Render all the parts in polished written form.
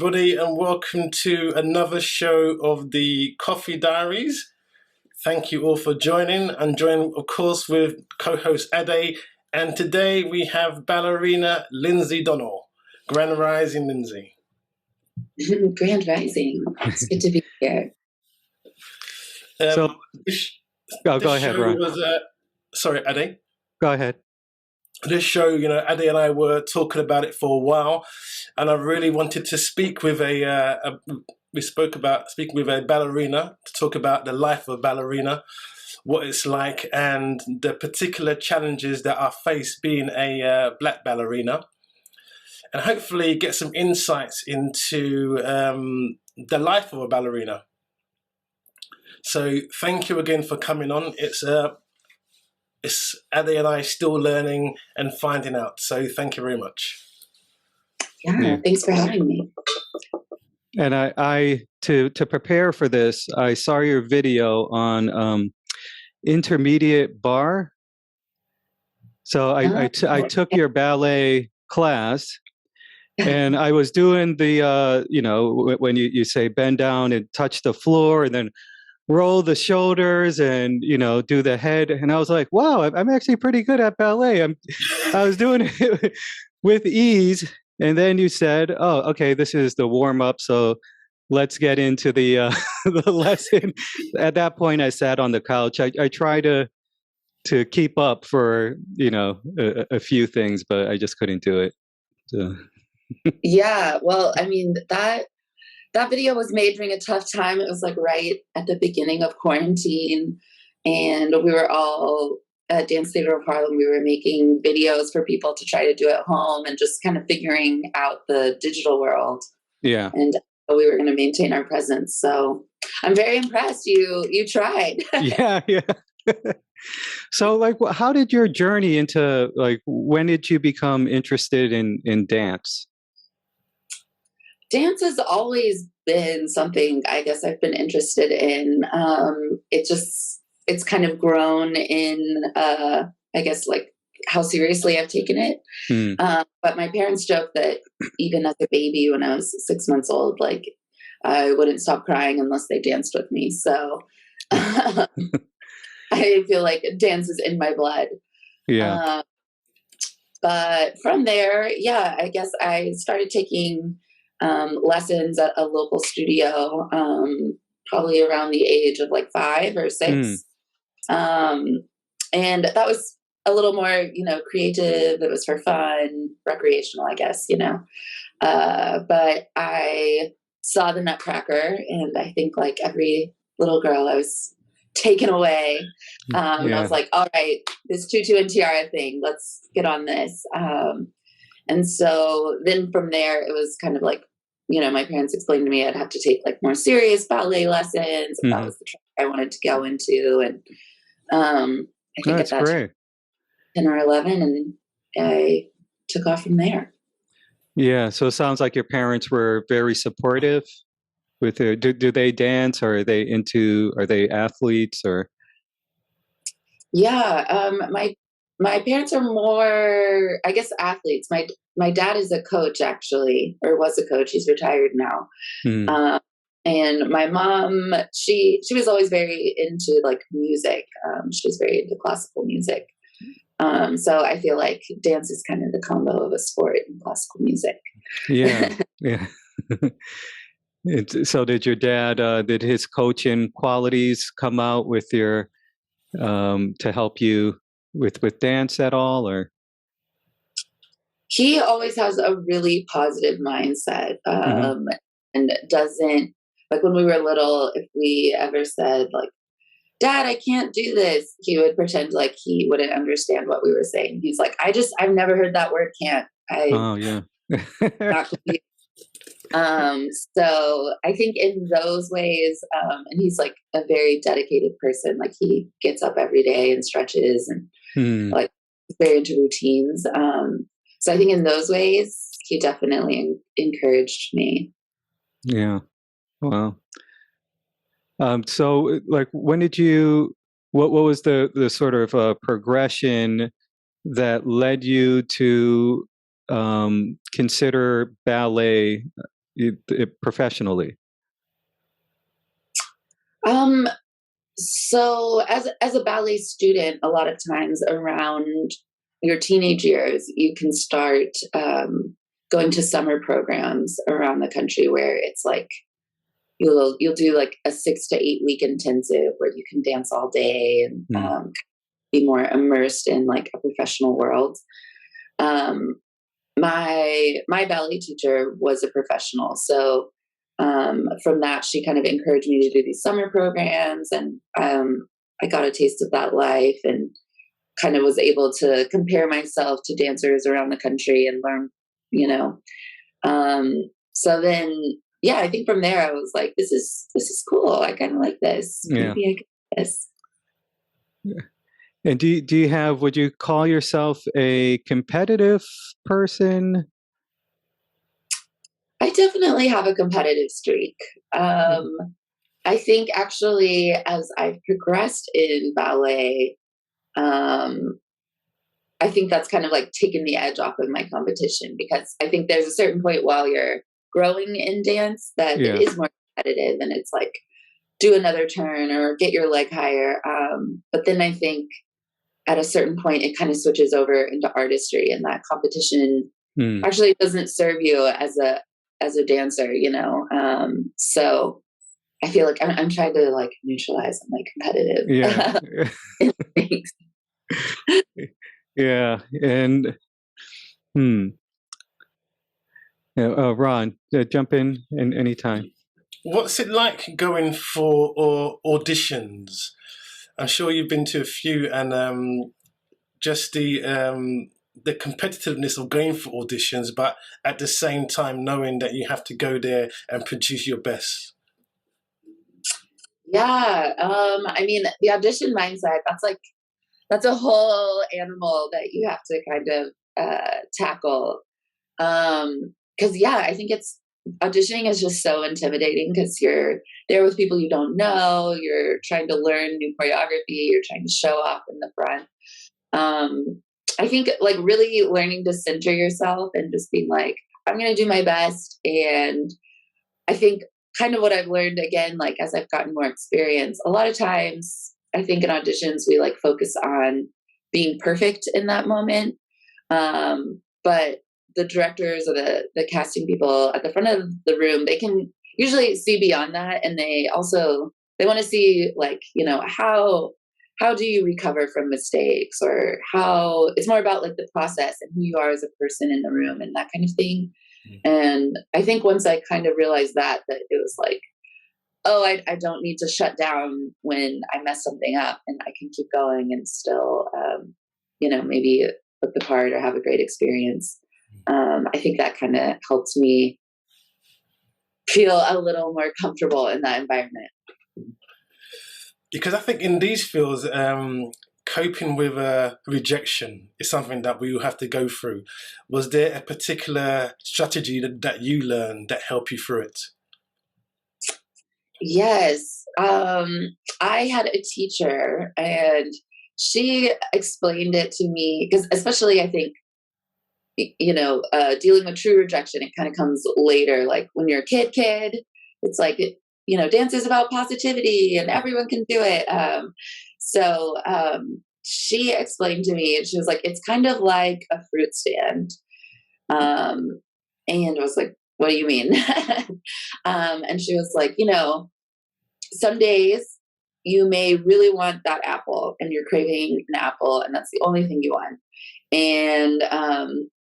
everybody, and welcome to another show of the Coffee Diaries. Thank you all for joining. I'm joined, of course, with co-host Ade, and today we have ballerina Lindsey Donnell. Grand Rising, Lindsey. Grand Rising. It's good to be here. Go ahead, Ron. Sorry, Ade. Go ahead. This show, Ade and I were talking about it for a while, and I really wanted to speak with speaking with a ballerina to talk about the life of a ballerina, what it's like, and the particular challenges that are faced being a black ballerina, and hopefully get some insights into the life of a ballerina. So thank you again for coming on. It's Ade and I still learning and finding out. So thank you very much. Yeah, thanks for having me. And I to prepare for this, I saw your video on intermediate bar. So I took your ballet class, and I was doing the when you say bend down and touch the floor, and then roll the shoulders and do the head, and I was like, wow, I'm actually pretty good at ballet. I was doing it with ease, and then you said, oh, okay, this is the warm up, so let's get into the the lesson. At that point, I sat on the couch. I try to keep up for a few things, but I just couldn't do it. So. Yeah, well, I mean that video was made during a tough time. It was like right at the beginning of quarantine, and we were all at Dance Theater of Harlem. We were making videos for people to try to do at home and just kind of figuring out the digital world. Yeah. And we were going to maintain our presence. So I'm very impressed. You tried. Yeah. So how did your journey into, when did you become interested in dance? Dance has always been something I guess I've been interested in. It's kind of grown in, I guess, how seriously I've taken it. But my parents joke that even as a baby, when I was 6 months old, I wouldn't stop crying unless they danced with me. So I feel like dance is in my blood. Yeah. But from there, I guess I started taking lessons at a local studio, probably around the age of 5 or 6. And that was a little more, creative. It was for fun, recreational, I guess, but I saw the Nutcracker, and I think like every little girl, I was taken away. I was like, all right, this tutu and tiara thing, let's get on this. And so then from there, it was kind of my parents explained to me I'd have to take more serious ballet lessons. If that was the track I wanted to go into. And I think that's great. 10 or 11, and I took off from there. Yeah. So it sounds like your parents were very supportive with their, do they dance, or are they athletes, or? Yeah. My parents are more, I guess, athletes. My dad is a coach, actually, or was a coach. He's retired now. And my mom, she was always very into music. She was very into classical music. So I feel like dance is kind of the combo of a sport and classical music. Yeah. Yeah. So did your dad, did his coaching qualities come out with your, to help you with dance at all, or? He always has a really positive mindset, and doesn't, when we were little, if we ever said Dad, I can't do this, he would pretend like he wouldn't understand what we were saying. He's like, I've never heard that word can't. Oh yeah. Not so I think in those ways, and he's a very dedicated person. He gets up every day and stretches and very into routines. So I think in those ways, he definitely encouraged me. Yeah. Wow. So when did you, what was the sort of progression that led you to consider ballet professionally? So as a ballet student, a lot of times around your teenage years, you can start going to summer programs around the country where it's like you'll do like a 6 to 8 week intensive where you can dance all day and be more immersed in like a professional world. My ballet teacher was a professional, so from that she kind of encouraged me to do these summer programs, and I got a taste of that life and kind of was able to compare myself to dancers around the country and learn, you know. So then, yeah, I think from there I was like, this is cool. I kind of like this. Yeah. Maybe I could do this. Yeah. And do you have, would you call yourself a competitive person? I definitely have a competitive streak. I think actually as I've progressed in ballet, I think that's kind of like taken the edge off of my competition, because I think there's a certain point while you're growing in dance that it is more competitive and it's like do another turn or get your leg higher. But then I think at a certain point it kind of switches over into artistry, and that competition actually doesn't serve you as a dancer, you know. So I feel like I'm trying to like neutralize my competitive things. Yeah. And Ron, jump in anytime. What's it like going for auditions? I'm sure you've been to a few, and just the competitiveness of going for auditions, but at the same time knowing that you have to go there and produce your best. Yeah, I mean, the audition mindset, that's a whole animal that you have to kind of tackle. Because yeah, I think auditioning is just so intimidating because you're there with people you don't know, you're trying to learn new choreography, you're trying to show off in the front. I think like really learning to center yourself and just being like, I'm going to do my best. And I think kind of what I've learned again, like as I've gotten more experience, a lot of times I think in auditions, we like focus on being perfect in that moment. But the directors or the casting people at the front of the room, they can usually see beyond that. And they want to see like, you know, how do you recover from mistakes, or how it's more about like the process and who you are as a person in the room and that kind of thing. And I think once I kind of realized that it was like, oh, I don't need to shut down when I mess something up, and I can keep going and still, you know, maybe look the part or have a great experience. I think that kind of helps me feel a little more comfortable in that environment. Because I think in these fields, coping with rejection is something that we will have to go through. Was there a particular strategy that you learned that helped you through it? Yes. I had a teacher and she explained it to me, because especially I think, you know, dealing with true rejection, it kind of comes later. Like when you're a kid, it's like, you know, dance is about positivity and everyone can do it. So she explained to me, she was like, it's kind of like a fruit stand. And I was like, what do you mean? And she was like, you know, some days you may really want that apple and you're craving an apple and that's the only thing you want. And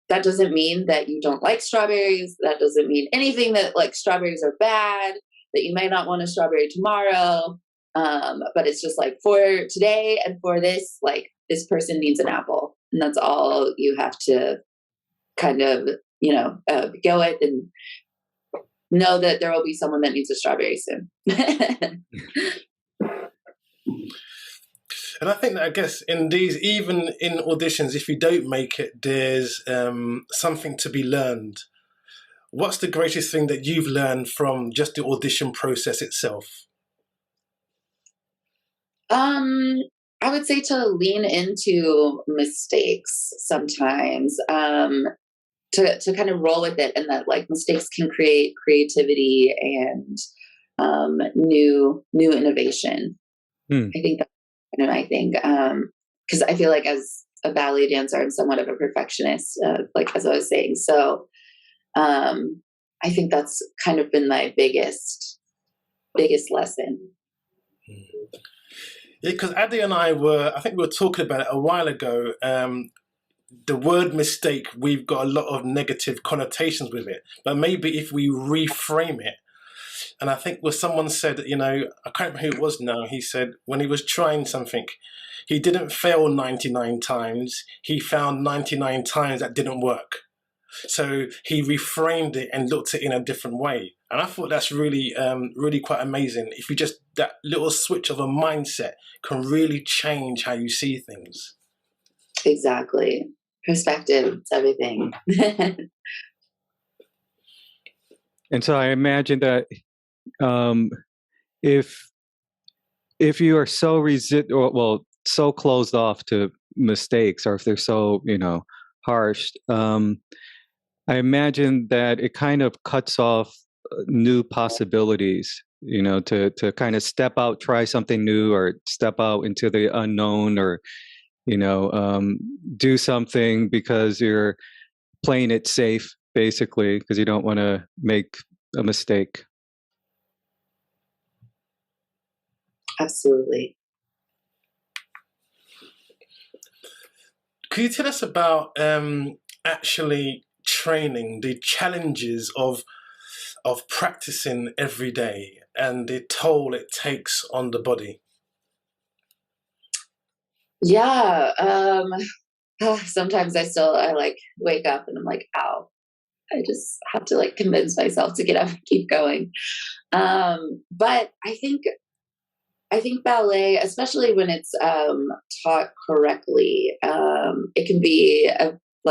that doesn't mean that you don't like strawberries. That doesn't mean anything that like strawberries are bad, that you may not want a strawberry tomorrow. But it's just like for today and for this, like this person needs an apple. And that's all you have to kind of, you know, go with, and know that there will be someone that needs a strawberry soon. And I think that, I guess, in these, even in auditions, if you don't make it, there's something to be learned. What's the greatest thing that you've learned from just the audition process itself? I would say to lean into mistakes sometimes. to kind of roll with it, and that like mistakes can create creativity and new innovation. I think that's kind of my thing, because I feel like as a ballet dancer, I'm somewhat of a perfectionist, like as I was saying. So I think that's kind of been my biggest lesson. Yeah, because Addy and I think we were talking about it a while ago. The word mistake, we've got a lot of negative connotations with it. But maybe if we reframe it, and I think what someone said, I can't remember who it was now, he said when he was trying something, he didn't fail 99 times, he found 99 times that didn't work. So he reframed it and looked at it in a different way. And I thought that's really, really quite amazing. If you just, that little switch of a mindset can really change how you see things. Exactly. Perspective, it's everything. And so I imagine that if you are so so closed off to mistakes, or if they're so harsh, I imagine that it kind of cuts off new possibilities. To kind of step out, try something new, or step out into the unknown, or do something because you're playing it safe, basically, because you don't want to make a mistake. Absolutely. Could you tell us about actually training, the challenges of practicing every day and the toll it takes on the body? Yeah. Sometimes I like wake up and I'm like, ow, I just have to like convince myself to get up and keep going. But I think ballet, especially when it's taught correctly, it can be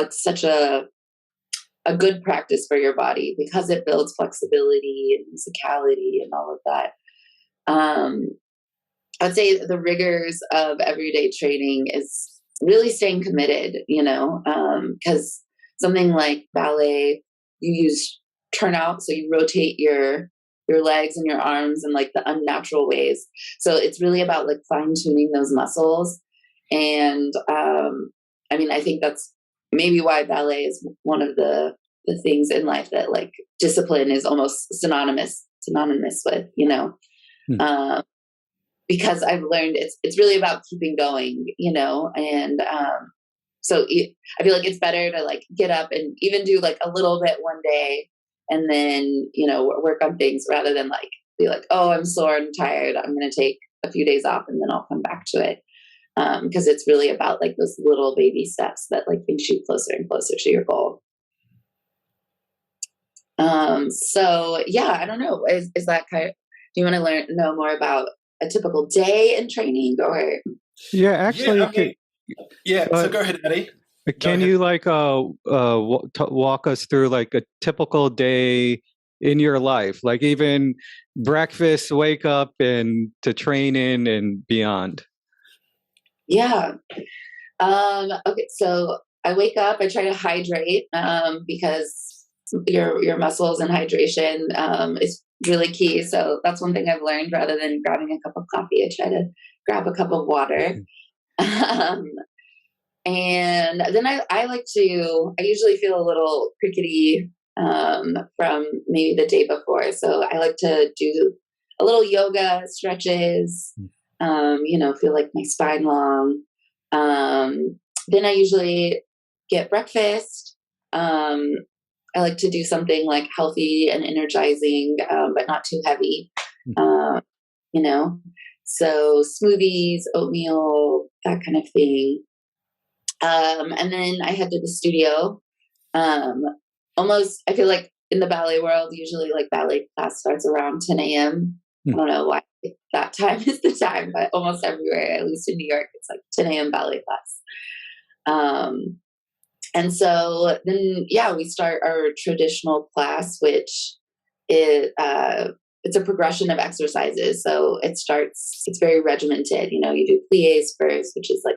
such a good practice for your body because it builds flexibility and musicality and all of that. I'd say the rigors of everyday training is really staying committed, because something like ballet, you use turnout, so you rotate your legs and your arms in like the unnatural ways. So it's really about like fine tuning those muscles. And I think that's maybe why ballet is one of the things in life that like discipline is almost synonymous with, because I've learned it's really about keeping going, and so I feel like it's better to like get up and even do like a little bit one day and then, work on things rather than like be like, oh, I'm sore and tired, I'm going to take a few days off and then I'll come back to it. Because it's really about like those little baby steps that like brings you closer and closer to your goal. So yeah, I don't know. Is that kind of, do you want to know more about a typical day in training, or? Yeah, actually. So go ahead, Eddie. Can you like walk us through like a typical day in your life, like even breakfast, wake up, and to training and beyond? Yeah. Okay. So I wake up. I try to hydrate because your muscles and hydration is really key. So that's one thing I've learned. Rather than grabbing a cup of coffee, I try to grab a cup of water. And then I usually feel a little crickety from maybe the day before. So I like to do a little yoga, stretches, feel like my spine long. Then I usually get breakfast. I like to do something like healthy and energizing, but not too heavy, so smoothies, oatmeal, that kind of thing. And then I head to the studio. I feel like in the ballet world, usually like ballet class starts around 10 a.m. I don't know why that time is the time, but almost everywhere, at least in New York, it's like 10 a.m. ballet class. And so then, we start our traditional class, which is, it's a progression of exercises. So it's very regimented. You do plies first, which is like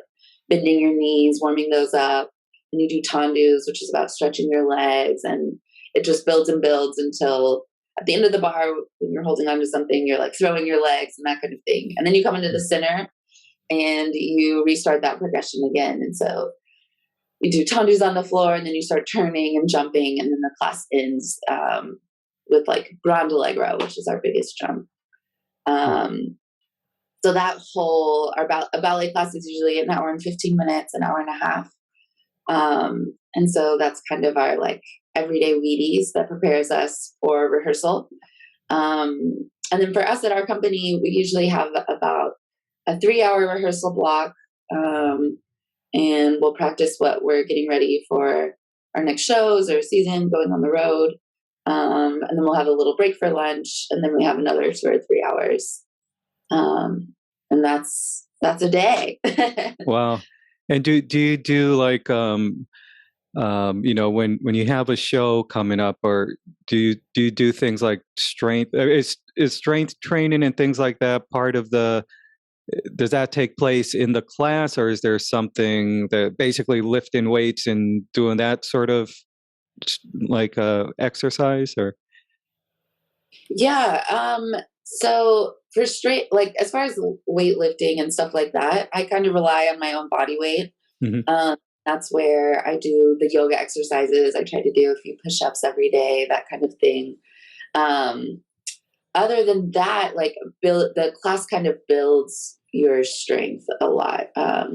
bending your knees, warming those up. and you do tendus, which is about stretching your legs, and it just builds and builds until at the end of the bar, when you're holding on to something, you're like throwing your legs and that kind of thing. And then you come into the center and you restart that progression again. And so you do tendus on the floor, and then you start turning and jumping, and then the class ends with like grand allegro, which is our biggest jump. So that whole, a ballet class is usually an hour and 15 minutes, an hour and a half. And so that's kind of our like everyday Wheaties that prepares us for rehearsal. And then for us at our company, we usually have about a 3-hour rehearsal block. And we'll practice what we're getting ready for our next shows or season, going on the road. And then we'll have a little break for lunch, and then we have another sort of 3 hours. And that's a day. Wow. And do you do like, when you have a show coming up, or do you do things like strength? Is strength training and things like that part of does that take place in the class, or is there something that basically lifting weights and doing that sort of like exercise, or? Yeah. So for straight, like as far as weightlifting and stuff like that, I kind of rely on my own body weight. Mm-hmm. That's where I do the yoga exercises. I try to do a few push-ups every day, that kind of thing. Other than that, like the class kind of builds your strength a lot. So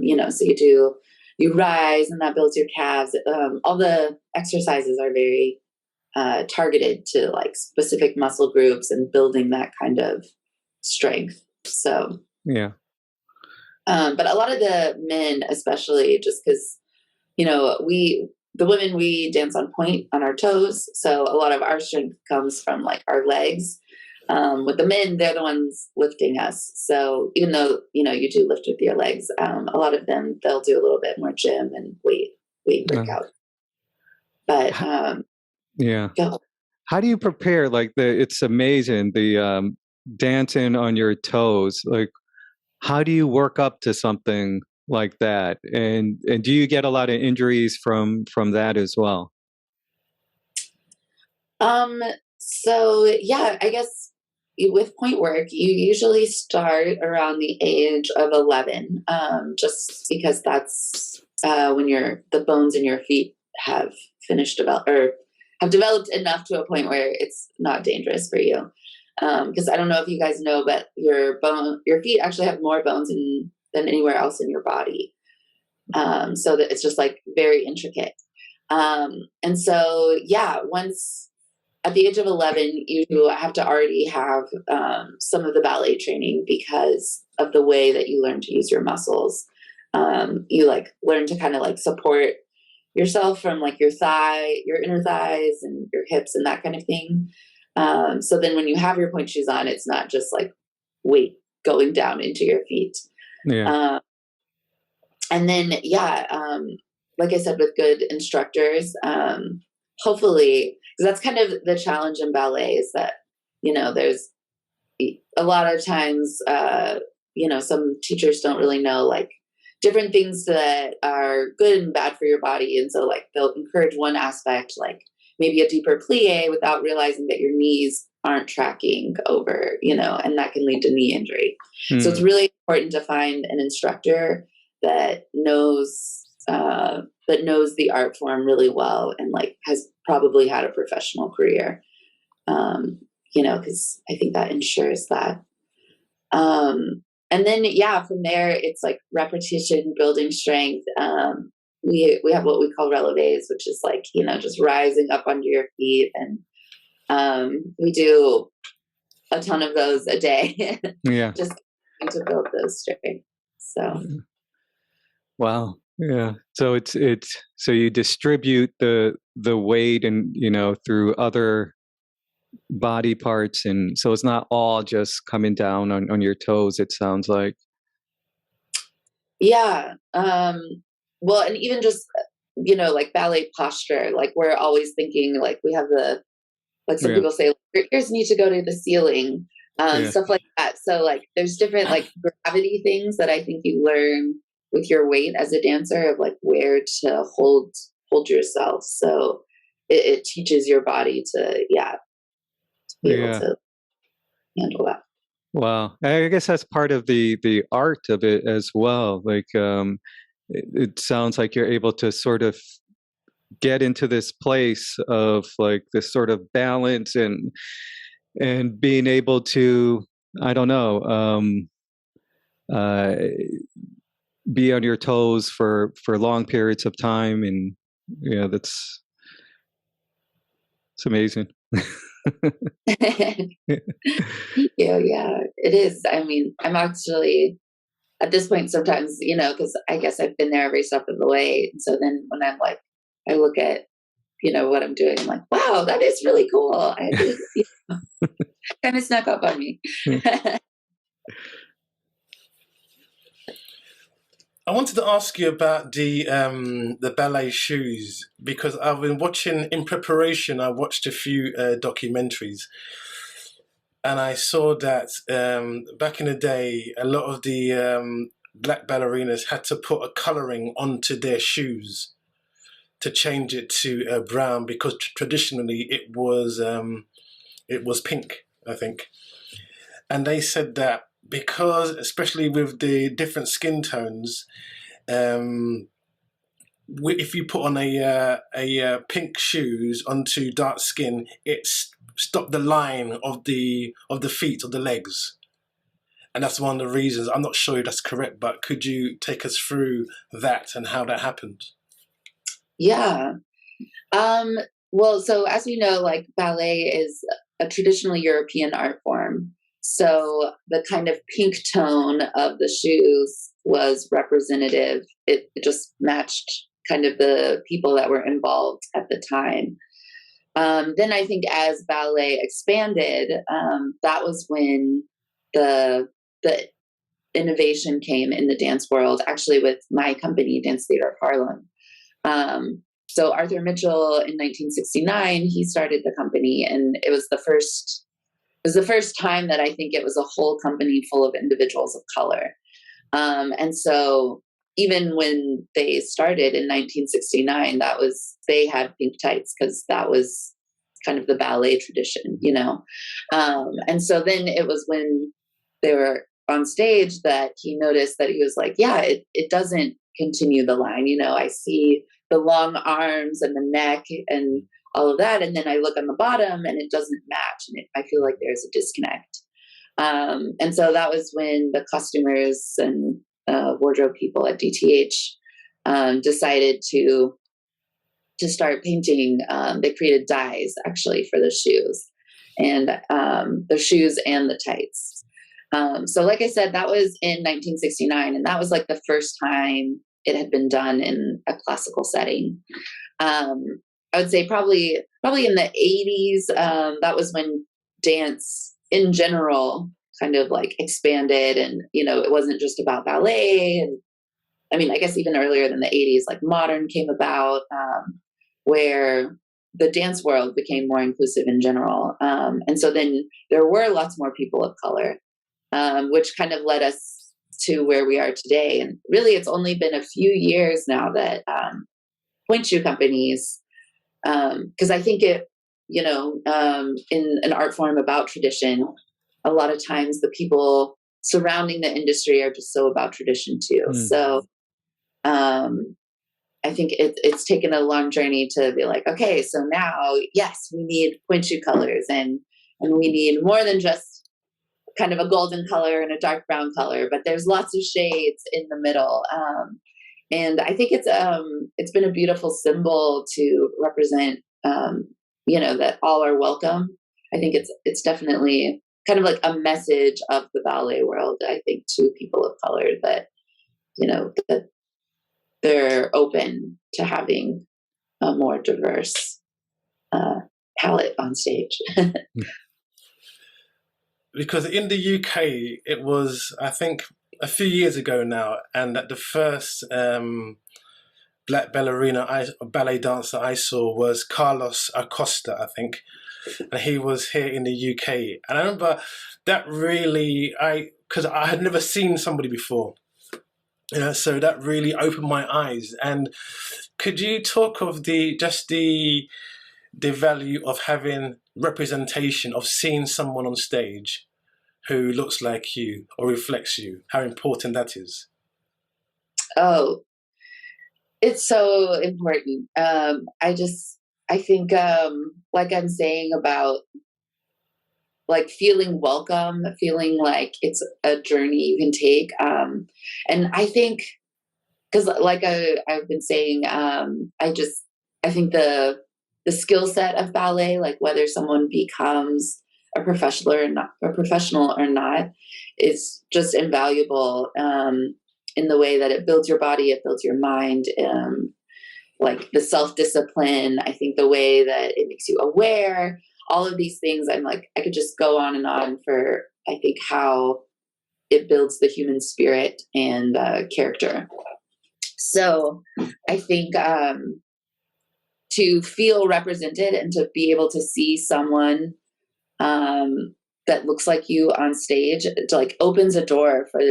you rise, and that builds your calves. All the exercises are very targeted to like specific muscle groups and building that kind of strength. So yeah. But a lot of the men, especially, just because the women, we dance on point on our toes, so a lot of our strength comes from like our legs. With the men, they're the ones lifting us. So even though you do lift with your legs, a lot of them, they'll do a little bit more gym and weight workout. But yeah. How do you prepare? Like it's amazing, the dancing on your toes. Like, how do you work up to something like that? And do you get a lot of injuries from that as well? So yeah, I guess with point work, you usually start around the age of 11, just because that's when the bones in your feet have have developed enough to a point where it's not dangerous for you. Because I don't know if you guys know, but your feet actually have more bones than anywhere else in your body. So that it's just like very intricate. And so, yeah, once at the age of 11, you have to already have some of the ballet training because of the way that you learn to use your muscles. You like learn to kind of like support yourself from like your inner thighs and your hips and that kind of thing. So then when you have your point shoes on, it's not just like weight going down into your feet. Yeah. And then, like I said, with good instructors, hopefully, because that's kind of the challenge in ballet is that, there's a lot of times, some teachers don't really know like different things that are good and bad for your body. And so like they'll encourage one aspect, like maybe a deeper plie without realizing that your knees aren't tracking over, and that can lead to knee injury. So it's really important to find an instructor that knows the art form really well and like has probably had a professional career, because I think that ensures that. And then, from there, it's like repetition, building strength. We have what we call Releves, which is like, just rising up onto your feet. And we do a ton of those a day. Yeah. Just to build those strength. So. Wow. Yeah. So so you distribute the weight and, through other body parts, and so it's not all just coming down on your toes, it sounds like. Yeah. Well, and even just, like ballet posture, like we're always thinking like we have some people say, your ears need to go to the ceiling, stuff like that. So like there's different like gravity things that I think you learn with your weight as a dancer, of like where to hold yourself. So it teaches your body to be able to handle that. Wow. I guess that's part of the art of it as well. Like, it sounds like you're able to sort of get into this place of like this sort of balance and being able to, I don't know, be on your toes for long periods of time. And it's amazing. Thank you. Yeah, it is. I mean, I'm actually at this point sometimes, because I guess I've been there every step of the way. And so then when I'm like, I look at, what I'm doing, I'm like, wow, that is really cool. I did, kind of snuck up on me. I wanted to ask you about the Ballet Shoes, because I've been watching, in preparation, I watched a few documentaries, and I saw that back in the day, a lot of the black ballerinas had to put a colouring onto their shoes to change it to brown, because traditionally it was pink, I think. And they said that because, especially with the different skin tones, if you put on a pink shoes onto dark skin, it stopped the line of the feet or the legs. And that's one of the reasons. I'm not sure if that's correct, but could you take us through that and how that happened? Yeah. Well, so as we know, like ballet is a traditional European art form. So the kind of pink tone of the shoes was representative. It just matched kind of the people that were involved at the time. Then I think as ballet expanded, that was when the innovation came in the dance world, actually with my company, Dance Theater of Harlem. So Arthur Mitchell in 1969, he started the company, and it was the first time that I think it was a whole company full of individuals of color. And so even when they started in 1969, they had pink tights because that was kind of the ballet tradition, and so then it was when they were on stage that he noticed that he was like, yeah, it doesn't continue the line. I see the long arms and the neck and all of that. And then I look on the bottom and it doesn't match. And I feel like there's a disconnect. And so that was when the costumers and wardrobe people at DTH decided to start painting. They created dyes actually for the shoes and the shoes and the tights. So like I said, that was in 1969, and that was like the first time it had been done in a classical setting. I would say probably in the 80s, that was when dance in general kind of like expanded, and it wasn't just about ballet. And I mean, I guess even earlier than the 80s, like modern came about, where the dance world became more inclusive in general. And so then there were lots more people of color, which kind of led us to where we are today. And really, it's only been a few years now that point shoe companies, because I think it, in an art form about tradition, a lot of times the people surrounding the industry are just so about tradition too. So I think it's taken a long journey to be like, okay, so now, yes, we need point shoe colors, and we need more than just kind of a golden color and a dark brown color, but there's lots of shades in the middle. And I think it's been a beautiful symbol to represent, that all are welcome. I think it's definitely kind of like a message of the ballet world, I think, to people of color that, that they're open to having a more diverse palette on stage. Because in the UK, it was, I think, a few years ago now, and that the first black ballet dancer I saw was Carlos Acosta, I think, and he was here in the UK. And I remember that really, because I had never seen somebody before So that really opened my eyes. And could you talk of the value of having representation, of seeing someone on stage who looks like you or reflects you, how important that is? Oh, it's so important. I think, like I'm saying about like feeling welcome, feeling like it's a journey you can take. And I think, because like I've been saying, I think the skill set of ballet, like whether someone becomes a professional or not, is just invaluable, in the way that it builds your body, it builds your mind, like the self-discipline. I think the way that it makes you aware, all of these things, I'm like, I could just go on and on for, I think, how it builds the human spirit and character. So I think, to feel represented and to be able to see someone that looks like you on stage, it like opens a door for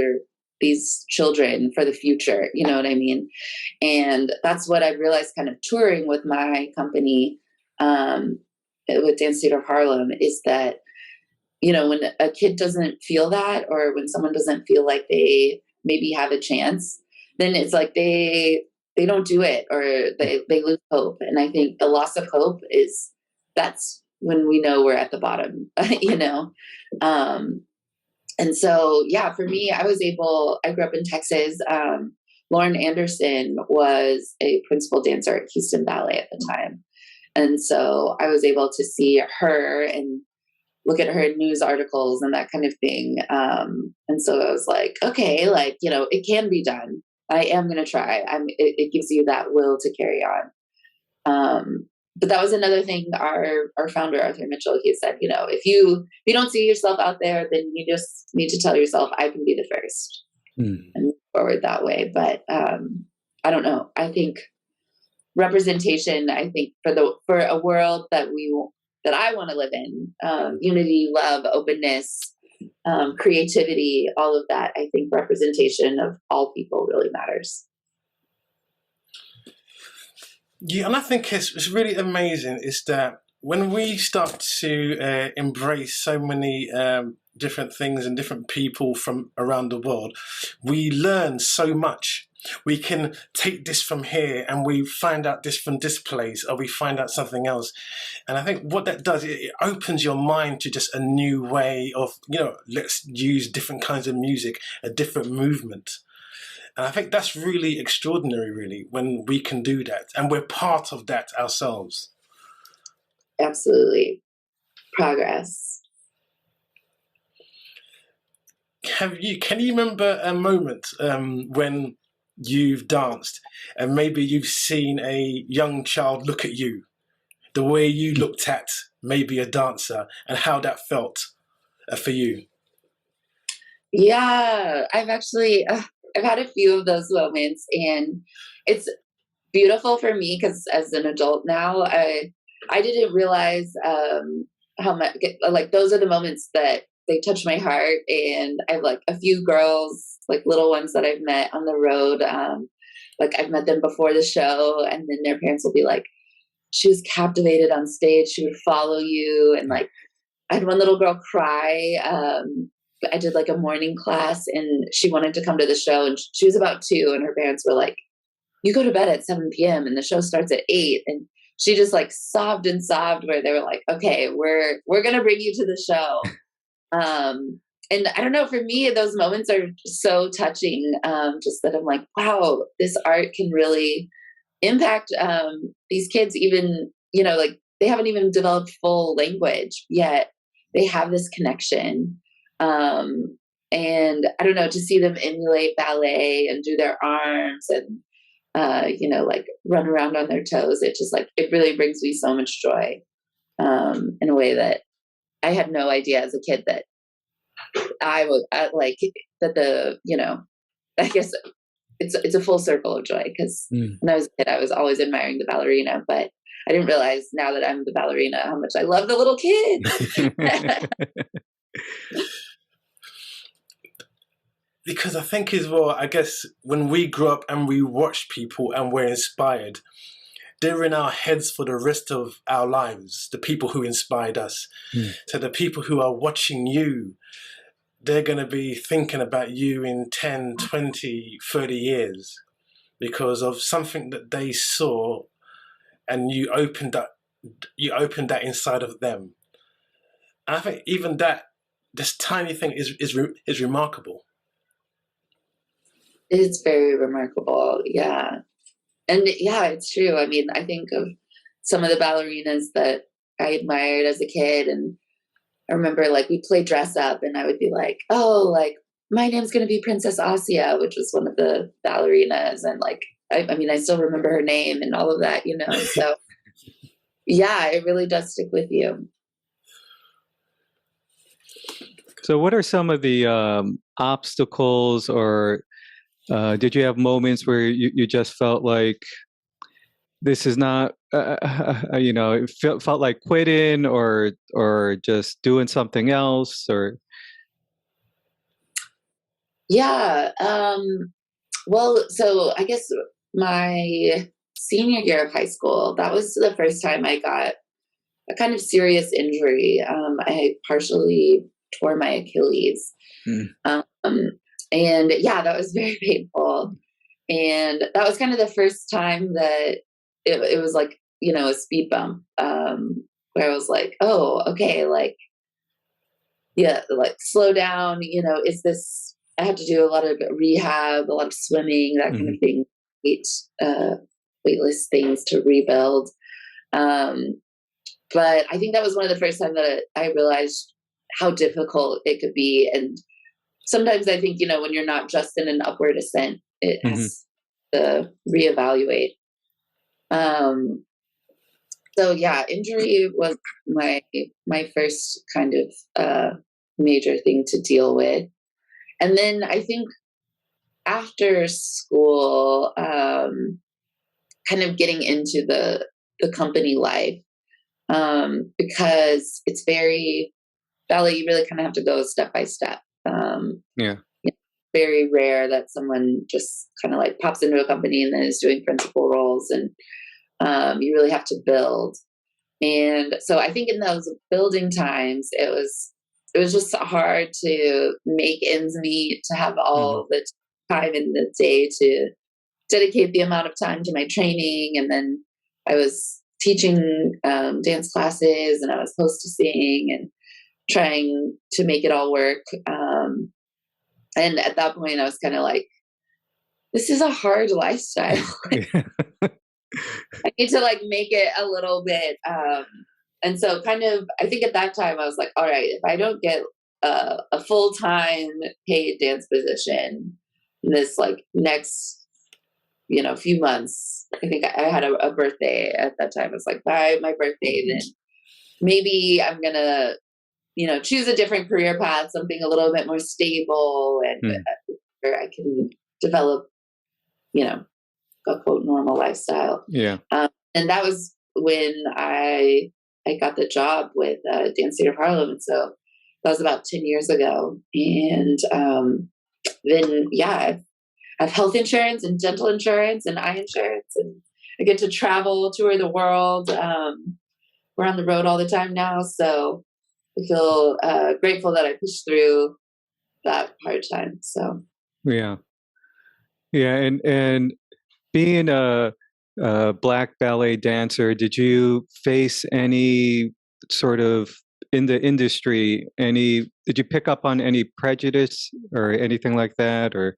these children for the future. You know what I mean? And that's what I've realized kind of touring with my company, with Dance Theater of Harlem, is that, you know, when a kid doesn't feel that, or when someone doesn't feel like they maybe have a chance, then it's like they don't do it, or they lose hope. And I think the loss of hope that's when we know we're at the bottom, you know? And so, yeah, for me, I grew up in Texas. Lauren Anderson was a principal dancer at Houston Ballet at the time. And so I was able to see her and look at her news articles and that kind of thing. And so I was like, okay, like, you know, it can be done. I am going to try. It gives you that will to carry on. But that was another thing our founder, Arthur Mitchell, he said, you know, if you don't see yourself out there, then you just need to tell yourself, I can be the first, and move forward that way. But I don't know. I think representation, I think for a world that I want to live in, unity, love, openness, creativity, all of that, I think representation of all people really matters. Yeah, and I think it's really amazing is that when we start to embrace so many different things and different people from around the world, we learn so much. We can take this from here and we find out this from this place, or we find out something else. And I think what that does, it opens your mind to just a new way of, you know, let's use different kinds of music, a different movement. And I think that's really extraordinary, really, when we can do that. And we're part of that ourselves. Absolutely. Progress. Can you remember a moment when you've danced and maybe you've seen a young child look at you, the way you looked at maybe a dancer, and how that felt for you? Yeah, I've had a few of those moments, and it's beautiful for me because as an adult now, I didn't realize how much, like, those are the moments that they touch my heart. And I have like a few girls, like little ones that I've met on the road. Like I've met them before the show, and then their parents will be like, she was captivated on stage. She would follow you. And like, I had one little girl cry. I did like a morning class, and she wanted to come to the show, and she was about 2, and her parents were like, you go to bed at 7 p.m. and the show starts at 8. And she just like sobbed and sobbed, where they were like, okay, we're going to bring you to the show. And I don't know, for me, those moments are so touching. Just that I'm like, wow, this art can really impact these kids, even, you know, like they haven't even developed full language yet. They have this connection. And I don't know, to see them emulate ballet and do their arms and, you know, like run around on their toes, it just like, it really brings me so much joy, in a way that I had no idea as a kid that I would like that you know, I guess it's a full circle of joy, because when I was a kid, I was always admiring the ballerina, but I didn't realize now that I'm the ballerina how much I love the little kids. because I think as well, I guess when we grew up and we watched people and we're inspired, they're in our heads for the rest of our lives, the people who inspired us. So the people who are watching you, they're going to be thinking about you in 10, 20, 30 years because of something that they saw, and you opened that inside of them. And I think even this tiny thing is remarkable. It's very remarkable. Yeah. And yeah, it's true. I mean, I think of some of the ballerinas that I admired as a kid, and I remember like we played dress up and I would be like, oh, like my name's going to be Princess Asia, which was one of the ballerinas. And like, I mean, I still remember her name and all of that, you know? So yeah, it really does stick with you. So what are some of the obstacles, or did you have moments where you just felt like this is not, you know, it felt like quitting or just doing something else, or? Yeah. Well, so I guess my senior year of high school, that was the first time I got a kind of serious injury. I partially tore my Achilles. Um, and yeah, that was very painful. And that was kind of the first time that it was like, you know, a speed bump, where I was like, oh, okay, like, yeah, like slow down, you know, I had to do a lot of rehab, a lot of swimming, that kind of thing, weightless things to rebuild. But I think that was one of the first times that I realized how difficult it could be. And sometimes I think, you know, when you're not just in an upward ascent, it has to reevaluate. So yeah, injury was my first kind of major thing to deal with. And then I think after school, kind of getting into the company life, because it's very ballet, you really kind of have to go step by step. Yeah. Very rare that someone just kind of like pops into a company and then is doing principal roles, and you really have to build. And so I think in those building times, it was just hard to make ends meet, to have all the time in the day to dedicate the amount of time to my training. And then I was teaching dance classes, and I was hostessing and trying to make it all work. And at that point I was kind of like, this is a hard lifestyle. I need to like make it a little bit. And so kind of, I think at that time I was like, all right, if I don't get a full-time paid dance position in this like next, you know, few months, I think I had a birthday at that time. I was like, by my birthday, then maybe I'm going to, you know, choose a different career path, something a little bit more stable, and where I can develop, you know, a quote normal lifestyle. Yeah. And that was when I got the job with Dance Theater of Harlem. And so that was about 10 years ago. And then, yeah, I have health insurance and dental insurance and eye insurance, and I get to travel, tour the world. We're on the road all the time now. So I feel grateful that I pushed through that hard time. So, Yeah. And being a Black ballet dancer, did you face any sort of, in the industry, did you pick up on any prejudice or anything like that, or?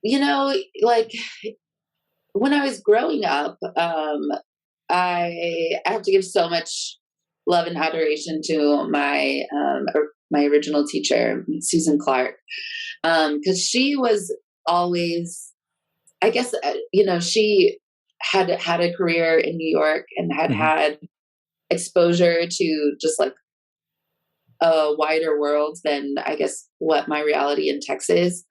You know, like when I was growing up, I have to give so much love and adoration to my original teacher, Susan Clark, because she was always, I guess, you know, she had a career in New York and had exposure to just like a wider world than I guess what my reality in Texas.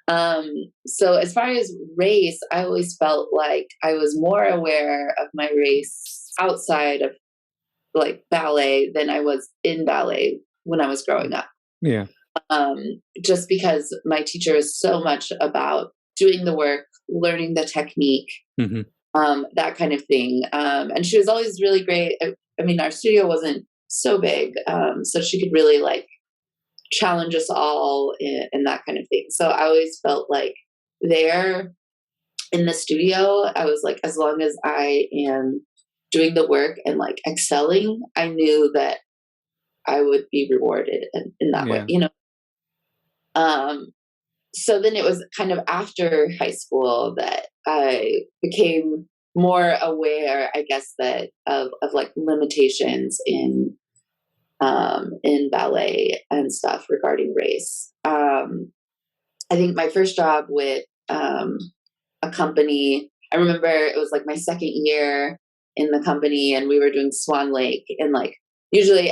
So as far as race, I always felt like I was more aware of my race outside of like ballet than I was in ballet. when I was growing up. Yeah. Just because my teacher was so much about doing the work, learning the technique, that kind of thing. And she was always really great. I mean, our studio wasn't so big, so she could really like challenge us all and that kind of thing. So I always felt like there in the studio, I was like, as long as I am doing the work and like excelling, I knew that I would be rewarded in that way, you know? So then it was kind of after high school that I became more aware, I guess, that of like limitations in ballet and stuff regarding race. I think my first job with a company, I remember it was like my second year in the company, and we were doing Swan Lake, and like usually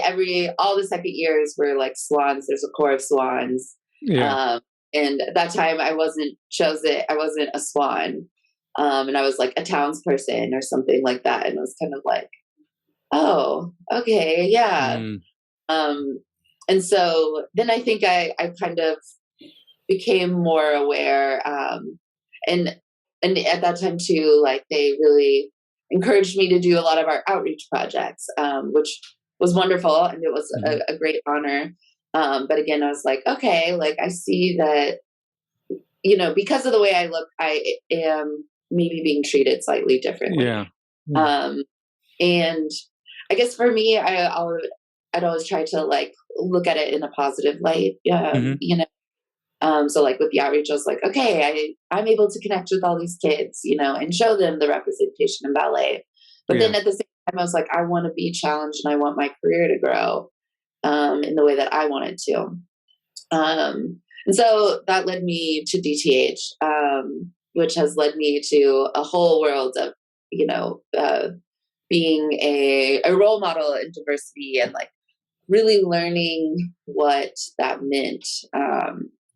all the second years were like swans. There's a corps of swans. Yeah. And at that time I wasn't a swan. And I was like a townsperson or something like that. And it was kind of like, oh, okay. Yeah. And so then I think I kind of became more aware. And at that time too, like they really encouraged me to do a lot of our outreach projects, which was wonderful. And it was a great honor. But again, I was like, okay, like I see that, you know, because of the way I look, I am maybe being treated slightly differently. Yeah. And I guess for me, I'd always try to like look at it in a positive light, you know. So like with the outreach, I was like, okay, I'm able to connect with all these kids, you know, and show them the representation in ballet. But then at the same time, I was like, I want to be challenged and I want my career to grow in the way that I wanted to. And so that led me to DTH, which has led me to a whole world of, you know, being a role model in diversity and like really learning what that meant,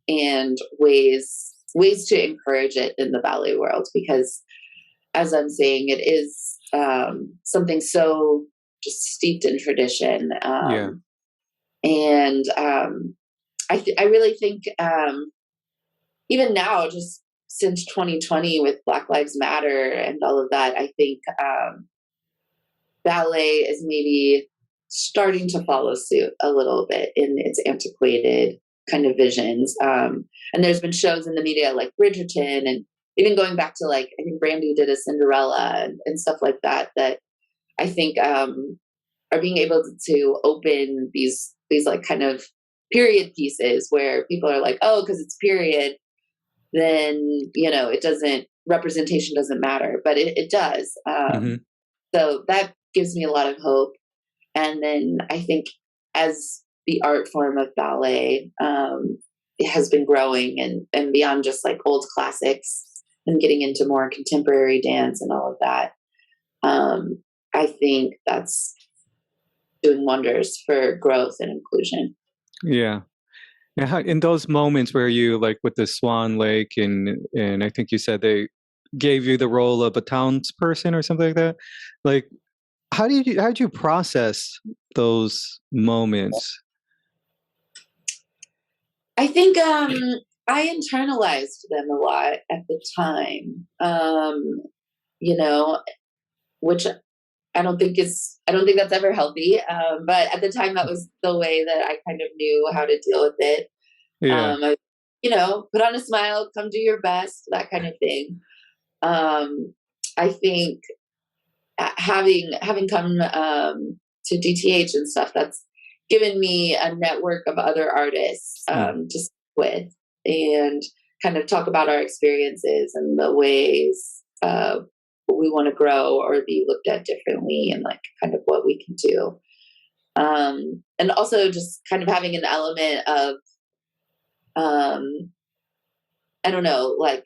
and ways to encourage it in the ballet world, because as I'm saying, it is something so just steeped in tradition. And I really think even now, just since 2020 with Black Lives Matter and all of that, I think ballet is maybe starting to follow suit a little bit in its antiquated kind of visions. And there's been shows in the media like Bridgerton, and even going back to like, I think Brandy did a Cinderella and stuff like that, that I think are being able to open these like kind of period pieces where people are like, oh, because it's period, then, you know, representation doesn't matter, but it does. So that gives me a lot of hope. And then I think as the art form of ballet, it has been growing and beyond just like old classics and getting into more contemporary dance and all of that. I think that's doing wonders for growth and inclusion. Yeah. Now, in those moments where you like with the Swan Lake and I think you said they gave you the role of a townsperson or something like that, like how did you process those moments? I think I internalized them a lot at the time, you know, which I don't think that's ever healthy. But at the time, that was the way that I kind of knew how to deal with it. You know, put on a smile, come do your best, that kind of thing. I think having come to DTH and stuff, that's given me a network of other artists to speak with and kind of talk about our experiences and the ways we want to grow or be looked at differently and like kind of what we can do. And also just kind of having an element of, I don't know, like,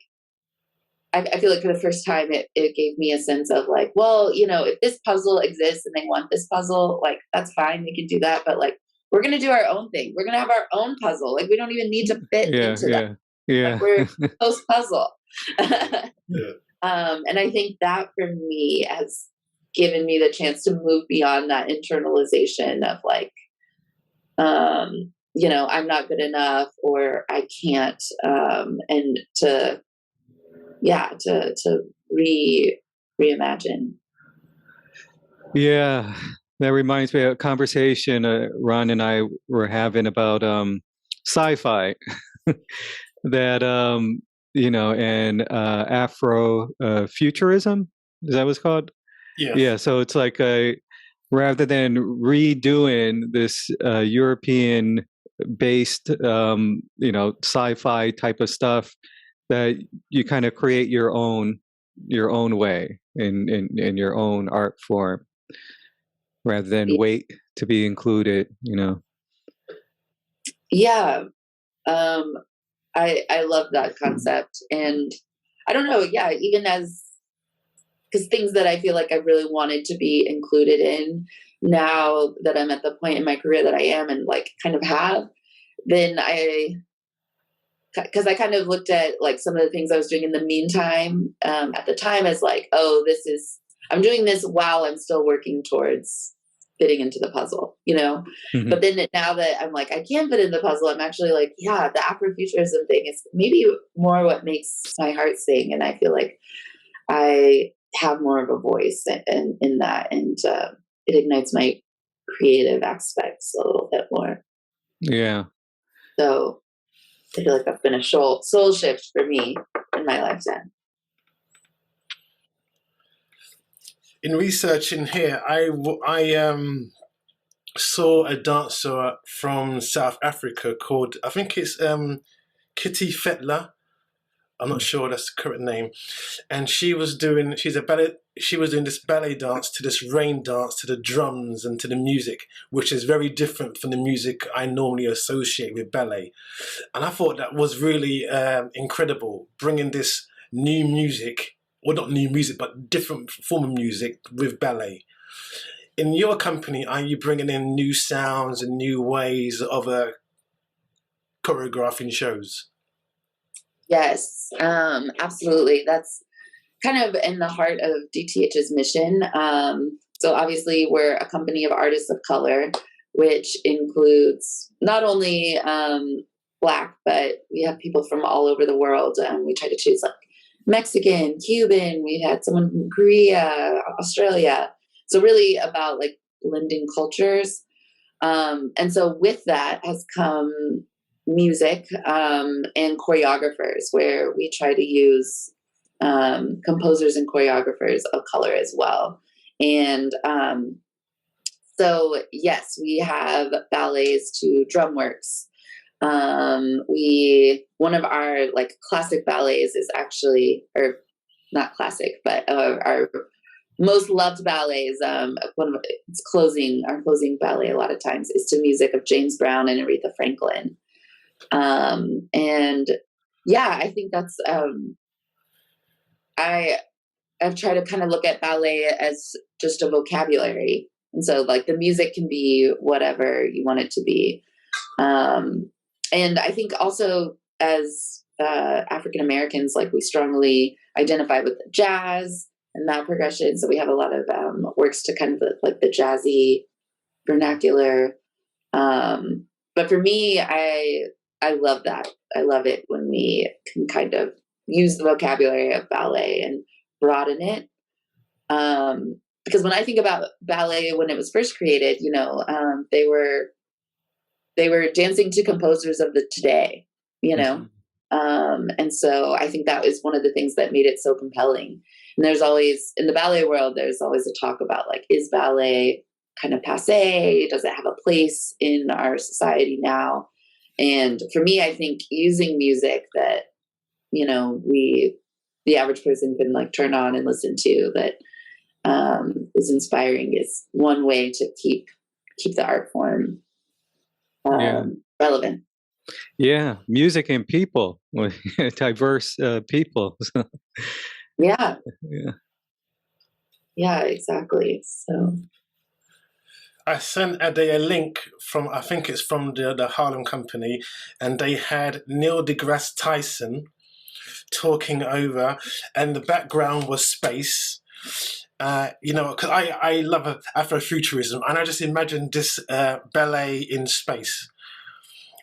I feel like for the first time it gave me a sense of like, well, you know, if this puzzle exists and they want this puzzle, like, that's fine. We can do that. But like, we're going to do our own thing. We're going to have our own puzzle. Like, we don't even need to fit into that. Yeah. Like, we're post puzzle. And I think that for me has given me the chance to move beyond that internalization of like, you know, I'm not good enough or I can't, and to reimagine. Yeah, that reminds me of a conversation Ron and I were having about sci-fi. That you know, and Afro futurism, is that what it's called? Yeah. Yeah, so it's like rather than redoing this European based you know, sci-fi type of stuff, that you kind of create your own way in your own art form, rather than wait to be included, you know. Yeah. Um, I love that concept. And I don't know, yeah, even as, because things that I feel like I really wanted to be included in, now that I'm at the point in my career that I am and like kind of have, then because I kind of looked at like some of the things I was doing in the meantime, at the time as like, oh, I'm doing this while I'm still working towards fitting into the puzzle, you know? Mm-hmm. But then now that I'm like, I can fit in the puzzle, I'm actually like, yeah, the Afrofuturism thing is maybe more what makes my heart sing. And I feel like I have more of a voice in that. And it ignites my creative aspects a little bit more. Yeah. So I feel like that's been a soul shift for me in my lifetime. In researching here, I saw a dancer from South Africa called, I think it's Kitty Fetler. I'm not sure that's the correct name. And she was doing this ballet dance to this rain dance to the drums and to the music, which is very different from the music I normally associate with ballet. And I thought that was really incredible, bringing this new music, well, not new music, but different form of music with ballet. In your company, are you bringing in new sounds and new ways of choreographing shows? Yes, absolutely. That's kind of in the heart of DTH's mission. So obviously we're a company of artists of color, which includes not only Black, but we have people from all over the world. We try to choose like Mexican, Cuban, we had someone from Korea, Australia. So really about like blending cultures. And so with that has come music and choreographers, where we try to use composers and choreographers of color as well. And so yes, we have ballets to drum works. One of our like classic ballets is actually, or not classic, but our most loved ballets. Our closing ballet a lot of times is to music of James Brown and Aretha Franklin. And yeah, I think that's I've tried to kind of look at ballet as just a vocabulary. And so like the music can be whatever you want it to be. And I think also as African Americans, like we strongly identify with jazz and that progression. So we have a lot of works to kind of like the jazzy vernacular. But for me, I love that. I love it when we can kind of use the vocabulary of ballet and broaden it. Because when I think about ballet when it was first created, you know, they were dancing to composers of the today, you know. And so I think that is one of the things that made it so compelling. And there's always, in the ballet world, there's always a talk about like, is ballet kind of passé? Does it have a place in our society now? And for me, I think using music that, you know, the average person can like turn on and listen to, that is inspiring, is one way to keep the art form relevant. Yeah, music and people, diverse people. Yeah. Yeah. Yeah, exactly. So I sent a link from, I think it's from the Harlem Company, and they had Neil deGrasse Tyson talking over, and the background was space. you know, because I love Afrofuturism, and I just imagined this ballet in space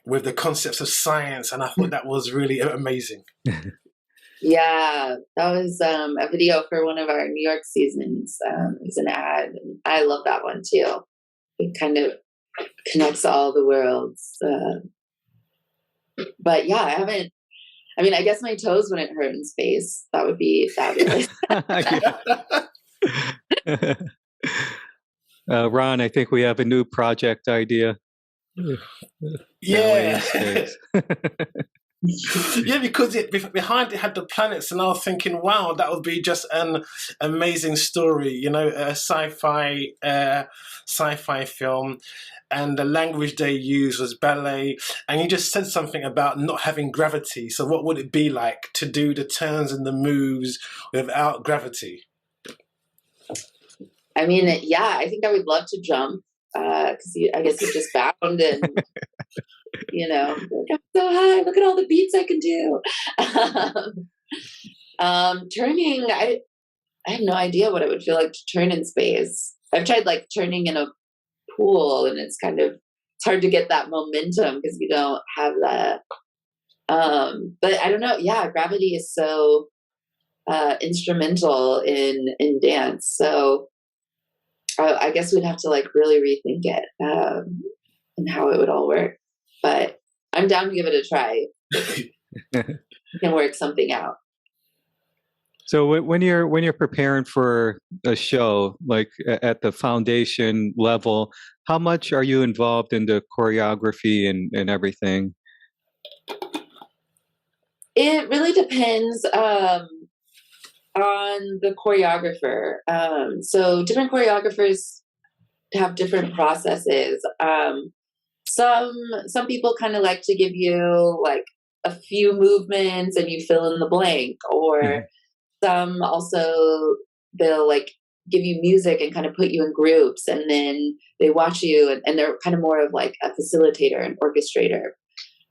with the concepts of science, and I thought that was really amazing. Yeah, that was a video for one of our New York seasons. It was an ad. And I love that one too. It kind of connects all the worlds. But yeah, I guess my toes wouldn't hurt in space. That would be fabulous. Ron, I think we have a new project idea. Yeah. Yeah, because behind it had the planets, and I was thinking, wow, that would be just an amazing story, you know, a sci-fi film, and the language they used was ballet, and you just said something about not having gravity. So what would it be like to do the turns and the moves without gravity? I mean, yeah, I think I would love to jump because I guess you're just bound and, you know, like, I'm so high, look at all the beats I can do. Turning, I have no idea what it would feel like to turn in space. I've tried like turning in a pool, and it's hard to get that momentum because you don't have that. But I don't know. Yeah, gravity is so instrumental in dance. So I guess we'd have to like really rethink it and how it would all work. But I'm down to give it a try. We can work something out. So when you're preparing for a show, like at the foundation level, how much are you involved in the choreography and everything? It really depends on the choreographer. So different choreographers have different processes. Some people kind of like to give you like a few movements and you fill in the blank, or some also they'll like give you music and kind of put you in groups, and then they watch you, and they're kind of more of like a facilitator and orchestrator.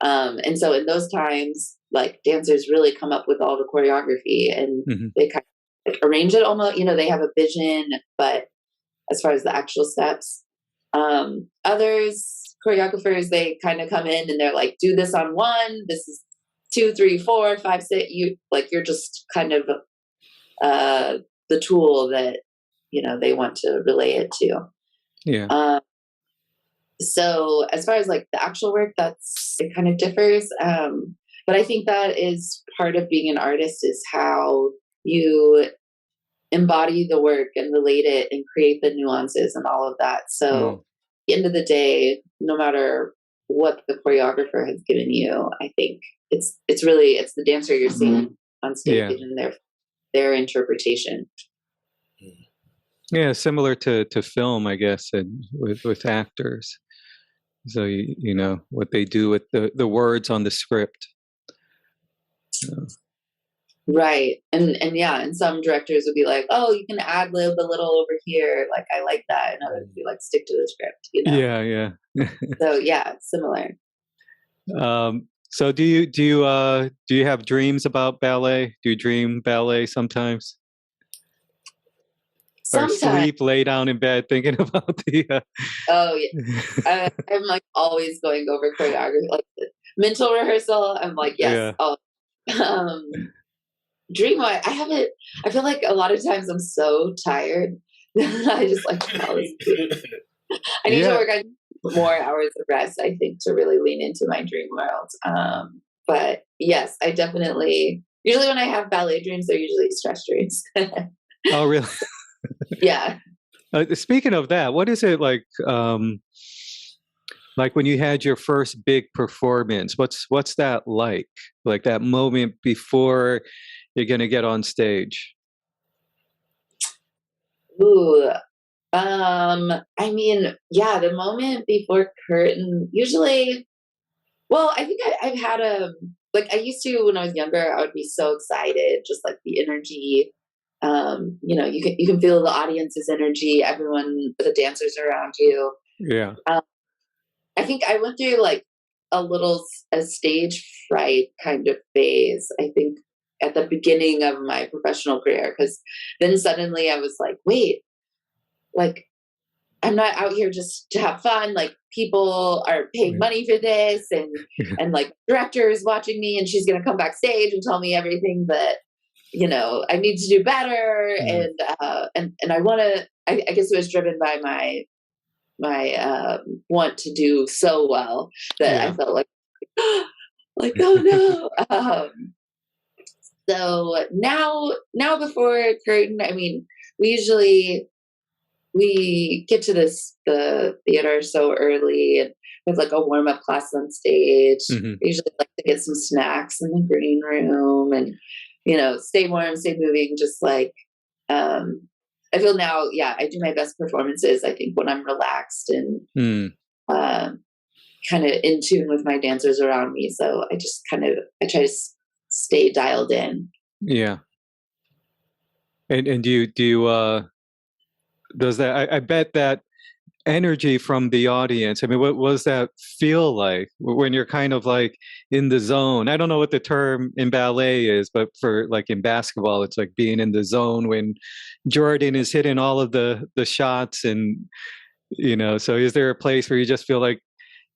And so in those times, like dancers really come up with all the choreography, and they kind of like arrange it almost, you know, they have a vision, but as far as the actual steps, others choreographers, they kind of come in and they're like, do this on 1, this is 2, 3, 4, 5, 6. You're just kind of the tool that, you know, they want to relay it to. Yeah. So as far as like the actual work, it kind of differs. But I think that is part of being an artist, is how you embody the work and relate it and create the nuances and all of that. So at the end of the day, no matter what the choreographer has given you, I think it's the dancer you're seeing on stage and their interpretation. Yeah, similar to film, I guess, and with actors. So you know what they do with the words on the script. Right. And yeah, and some directors would be like, oh, you can ad lib a little over here. Like, I like that. And others would be like, stick to the script, you know? Yeah. So yeah, similar. So do you have dreams about ballet? Do you dream ballet sometimes? Sometimes. Or sleep, lay down in bed thinking about the... Oh, yeah. I'm like always going over choreography. Like mental rehearsal, I'm like, yes. Yeah. Oh. Dream-wise, I feel like a lot of times I'm so tired. I just like fall asleep. I need to work on more hours of rest, I think, to really lean into my dream world. But yes, I definitely, usually when I have ballet dreams, they're usually stress dreams. Oh, really? Yeah. Speaking of that, what is it like when you had your first big performance? What's that like? Like that moment before you're going to get on stage? Ooh. I mean, yeah, the moment before curtain, usually, well, I think I've had I used to, when I was younger, I would be so excited, just like the energy. You know, you can feel the audience's energy, everyone, the dancers around you. Yeah. I think I went through like a stage fright kind of phase. I think at the beginning of my professional career. Cause then suddenly I was like, wait, like, I'm not out here just to have fun. Like, people are paying money for this, and like, director is watching me, and she's going to come backstage and tell me everything that, you know, I need to do better. And I want to, I guess it was driven by my want to do so well that I felt like, like, oh no. So now before curtain, I mean, we get to the theater so early, and with like a warm up class on stage. Mm-hmm. We usually like to get some snacks in the green room, and, you know, stay warm, stay moving. Just like, I feel now, I do my best performances, I think, when I'm relaxed and kind of in tune with my dancers around me. So I just I try to stay dialed in. Yeah. And do you does that, I bet that energy from the audience, I mean, what does that feel like when you're kind of like in the zone? I don't know what the term in ballet is, but for like in basketball, it's like being in the zone when Jordan is hitting all of the shots, and, you know, so is there a place where you just feel like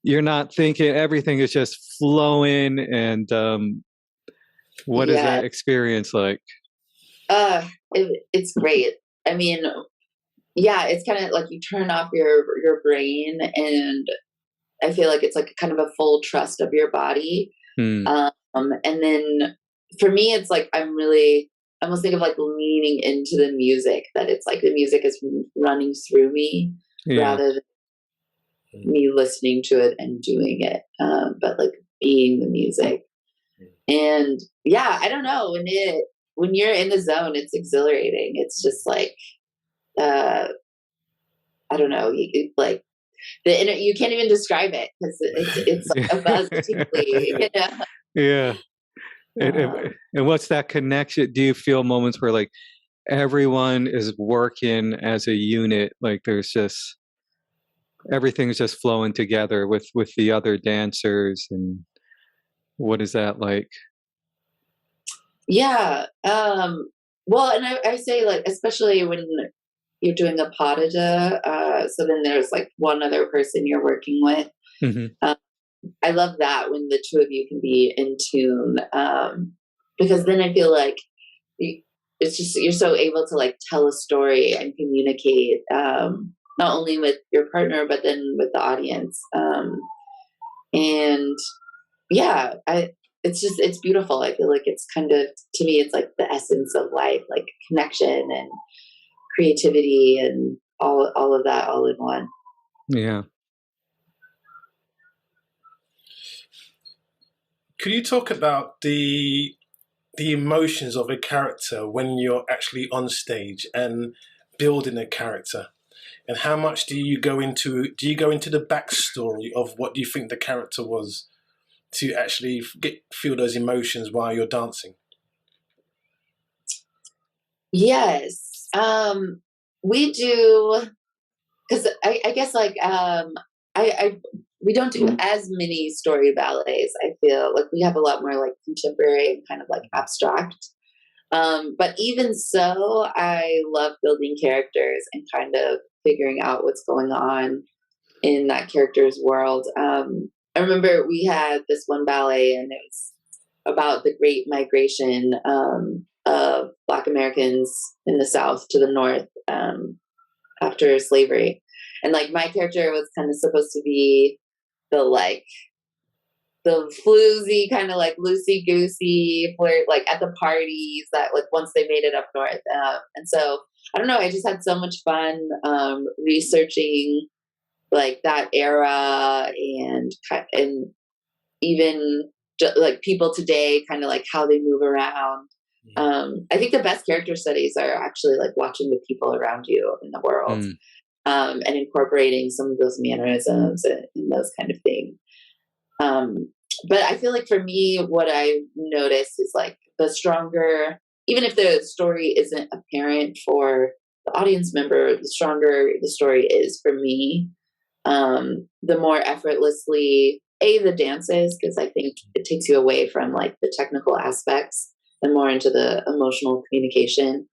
you're not thinking, everything is just flowing, and what is that experience like? It's great. I mean, it's kind of like you turn off your brain, and I feel like it's like kind of a full trust of your body. And then for me, it's like I almost think of like leaning into the music, that it's like the music is running through me rather than me listening to it and doing it, but like being the music. And I don't know, when you're in the zone, it's exhilarating. It's just like, I don't know, like you can't even describe it, because it's like a buzz deeply, you know? Yeah. And what's that connection? Do you feel moments where like everyone is working as a unit, like there's just everything's just flowing together with the other dancers, and what is that like? Well, and I say, like, especially when you're doing a pas de deux, so then there's like one other person you're working with. I love that when the two of you can be in tune, because then I feel like it's just, you're so able to like tell a story and communicate, not only with your partner, but then with the audience. And it's beautiful. I feel like it's kind of, to me, it's like the essence of life, like connection and creativity and all of that all in one. Yeah. Could you talk about the emotions of a character when you're actually on stage and building a character, and how much do you go into the backstory of what you think the character was to actually feel those emotions while you're dancing? Yes, we do, because I guess like we don't do as many story ballets. I feel like we have a lot more like contemporary and kind of like abstract. But even so, I love building characters and kind of figuring out what's going on in that character's world. I remember we had this one ballet, and it was about the Great Migration of Black Americans in the South to the North after slavery. And like my character was kind of supposed to be the floozy, kind of like loosey goosey flirt, like at the parties that like once they made it up north. And so I don't know, I just had so much fun researching like that era, and even like people today, kind of like how they move around. I think the best character studies are actually like watching the people around you in the world, and incorporating some of those mannerisms and those kind of things. But I feel like for me, what I noticed is like the stronger, even if the story isn't apparent for the audience member, the stronger the story is for me, the more effortlessly the dances, because I think it takes you away from like the technical aspects and more into the emotional communication.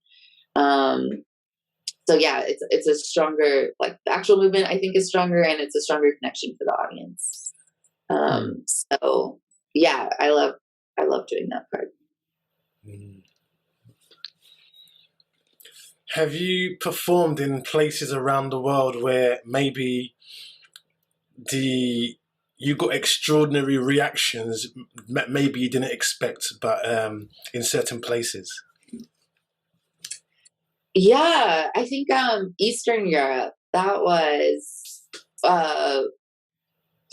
So yeah, it's a stronger, like the actual movement I think is stronger, and it's a stronger connection for the audience. So yeah, I love doing that part. Have you performed in places around the world where maybe you got extraordinary reactions maybe you didn't expect, but in certain places? Yeah, I think Eastern Europe, that was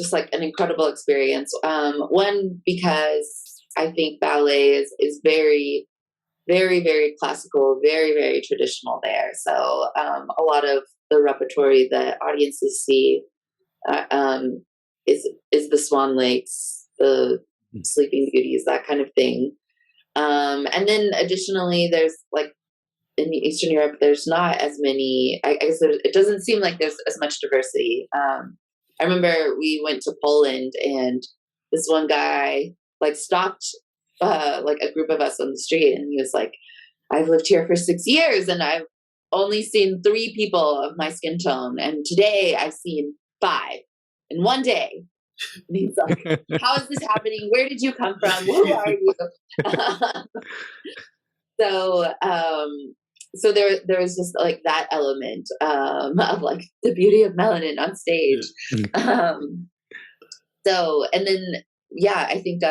just like an incredible experience. One, because I think ballet is very, very, very classical, very, very traditional there. So a lot of the repertoire that audiences see is the Swan Lakes, the Sleeping Beauties, that kind of thing. And then additionally, there's like in Eastern Europe, there's not as many. I guess it doesn't seem like there's as much diversity. I remember we went to Poland, and this one guy like stopped like a group of us on the street, and he was like, "I've lived here for 6 years, and I've only seen 3 people of my skin tone, and today I've seen 5 in one day." And he's like, "How is this happening? Where did you come from? Who are you?" So there was just like that element of like the beauty of melanin on stage. So, and then yeah, I think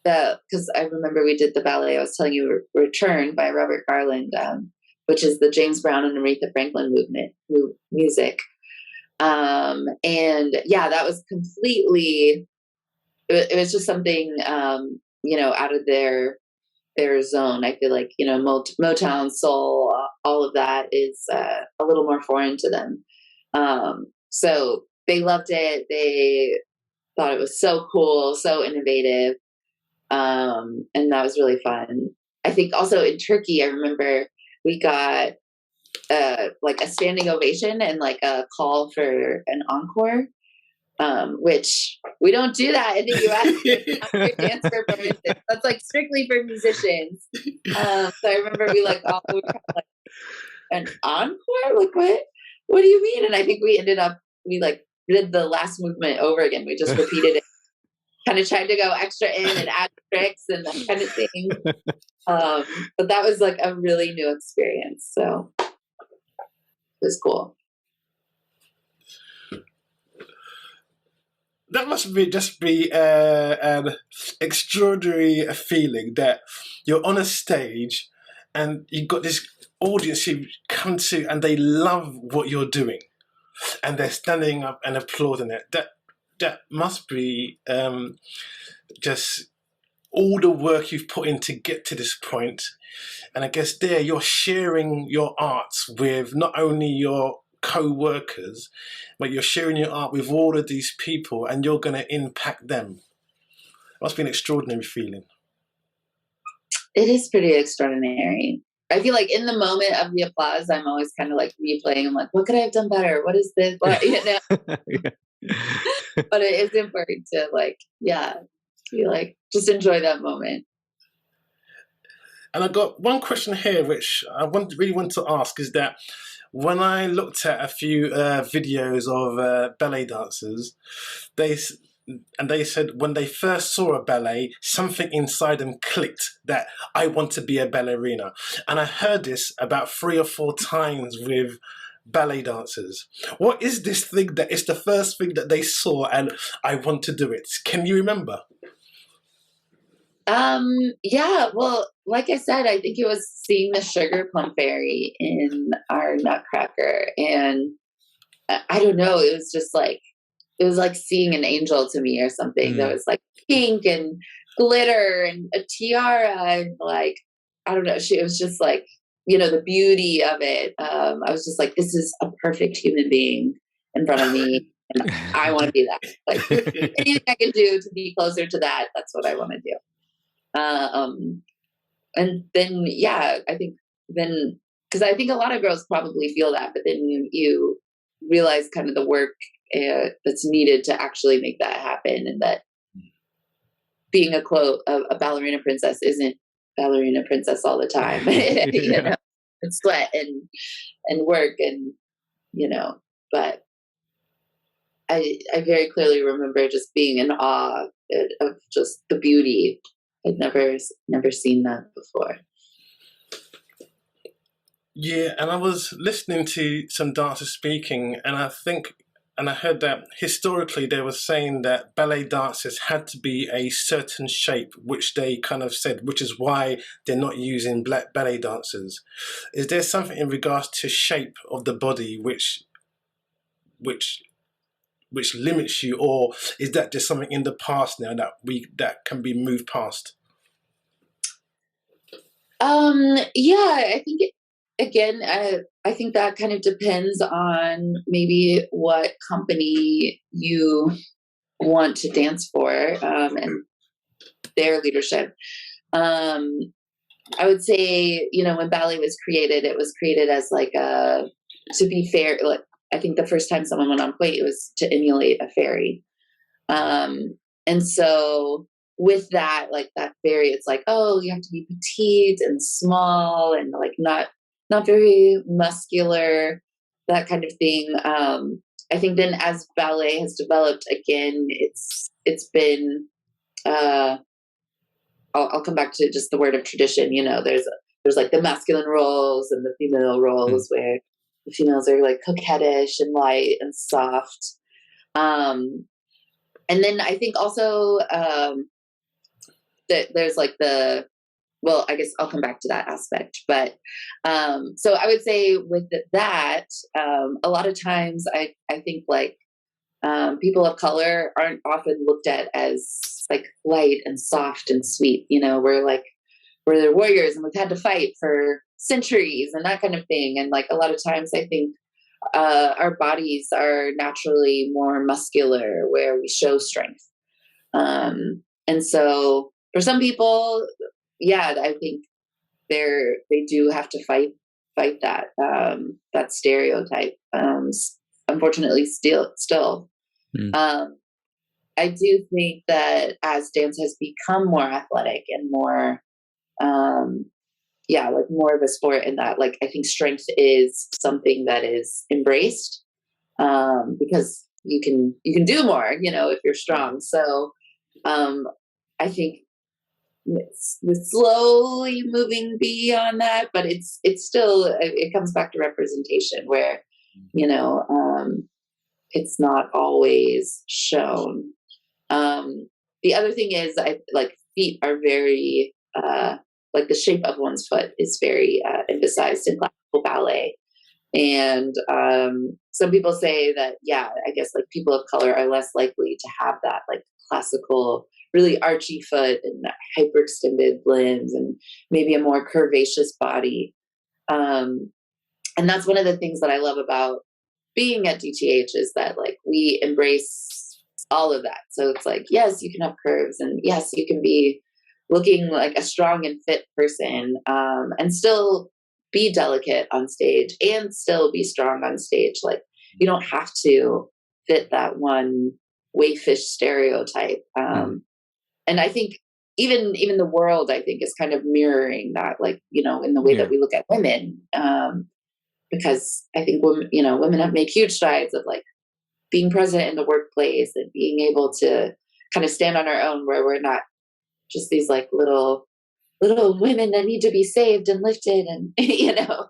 because I remember we did the ballet I was telling you, Return by Robert Garland, which is the James Brown and Aretha Franklin music. And yeah, that was completely, it was just something, out of their zone. I feel like, Motown, soul, all of that is a little more foreign to them. So they loved it. They thought it was so cool, so innovative. And that was really fun. I think also in Turkey, I remember we got like a standing ovation and like a call for an encore, which we don't do that in the U.S. Dance performances. That's like strictly for musicians. So I remember we were kind of like, an encore? Like what do you mean? And I think we did the last movement over again. We just repeated it. Kind of tried to go extra in and add tricks and that kind of thing. But that was like a really new experience. So it was cool. That must be an extraordinary feeling that you're on a stage and you've got this audience who come to and they love what you're doing and they're standing up and applauding it. That must be just all the work you've put in to get to this point. And I guess there you're sharing your arts with not only your co-workers, but you're sharing your art with all of these people and you're going to impact them. It must be an extraordinary feeling. It is pretty extraordinary. I feel like in the moment of the applause, I'm always kind of like replaying. I'm like, what could I have done better? What is this? But it is important to just enjoy that moment. And I got one question here, which I really want to ask, is that when I looked at a few videos of ballet dancers, they said when they first saw a ballet, something inside them clicked that I want to be a ballerina. And I heard this about 3 or 4 times with ballet dancers. What is this thing that is the first thing that they saw and I want to do it? Can you remember? Yeah, well, like I said, I think it was seeing the sugar plum fairy in our Nutcracker. And I don't know, it was like seeing an angel to me or something that was like pink and glitter and a tiara and like, I don't know, it was just like, the beauty of it. I was just like, this is a perfect human being in front of me. And I want to be that. Like anything I can do to be closer to that, that's what I want to do. And then, yeah, I think because I think a lot of girls probably feel that, but then you realize kind of the work that's needed to actually make that happen. And that being a ballerina princess isn't ballerina princess all the time. You know, and sweat and work and, you know, but I very clearly remember just being in awe of just the beauty. I'd never seen that before. Yeah, and I was listening to some dancers speaking, and I heard that historically they were saying that ballet dancers had to be a certain shape, which they kind of said, which is why they're not using black ballet dancers. Is there something in regards to shape of the body which limits you, or is that just something in the past now that can be moved past? Yeah, I think again, I think that kind of depends on maybe what company you want to dance for, and their leadership. I would say, you know, when ballet was created, it was created as like to be fair, like, I think the first time someone went on point, it was to emulate a fairy. And so with that, like that fairy, it's like, oh, you have to be petite and small and like not very muscular, that kind of thing. I think then as ballet has developed again, it's been I'll come back to just the word of tradition. You know, there's like the masculine roles and the female roles where the females are like coquettish and light and soft. And then I think also that there's like well, I guess I'll come back to that aspect. But so I would say with that, a lot of times I think like people of color aren't often looked at as like light and soft and sweet. You know, we're the warriors and we've had to fight for centuries and that kind of thing. And like a lot of times I think our bodies are naturally more muscular where we show strength. And so for some people, yeah, I think they do have to fight that stereotype. Unfortunately, still. I do think that as dance has become more athletic and more, like more of a sport in that, like, I think strength is something that is embraced, because you can do more, you know, if you're strong. So, I think we're slowly moving beyond that, but it's still, it comes back to representation where, you know, it's not always shown. The other thing is like feet are very, like the shape of one's foot is very emphasized in classical ballet. And some people say that, yeah, I guess like people of color are less likely to have that like classical, really archy foot and hyperextended limbs and maybe a more curvaceous body. And that's one of the things that I love about being at DTH is that like we embrace all of that. So it's like, yes, you can have curves and yes, you can be looking like a strong and fit person, and still be delicate on stage and still be strong on stage. Like you don't have to fit that one wayfish stereotype. And I think even the world, I think, is kind of mirroring that, like, you know, in the way that we look at women, because I think women have made huge strides of like being present in the workplace and being able to kind of stand on our own, where we're not just these like little women that need to be saved and lifted and, you know,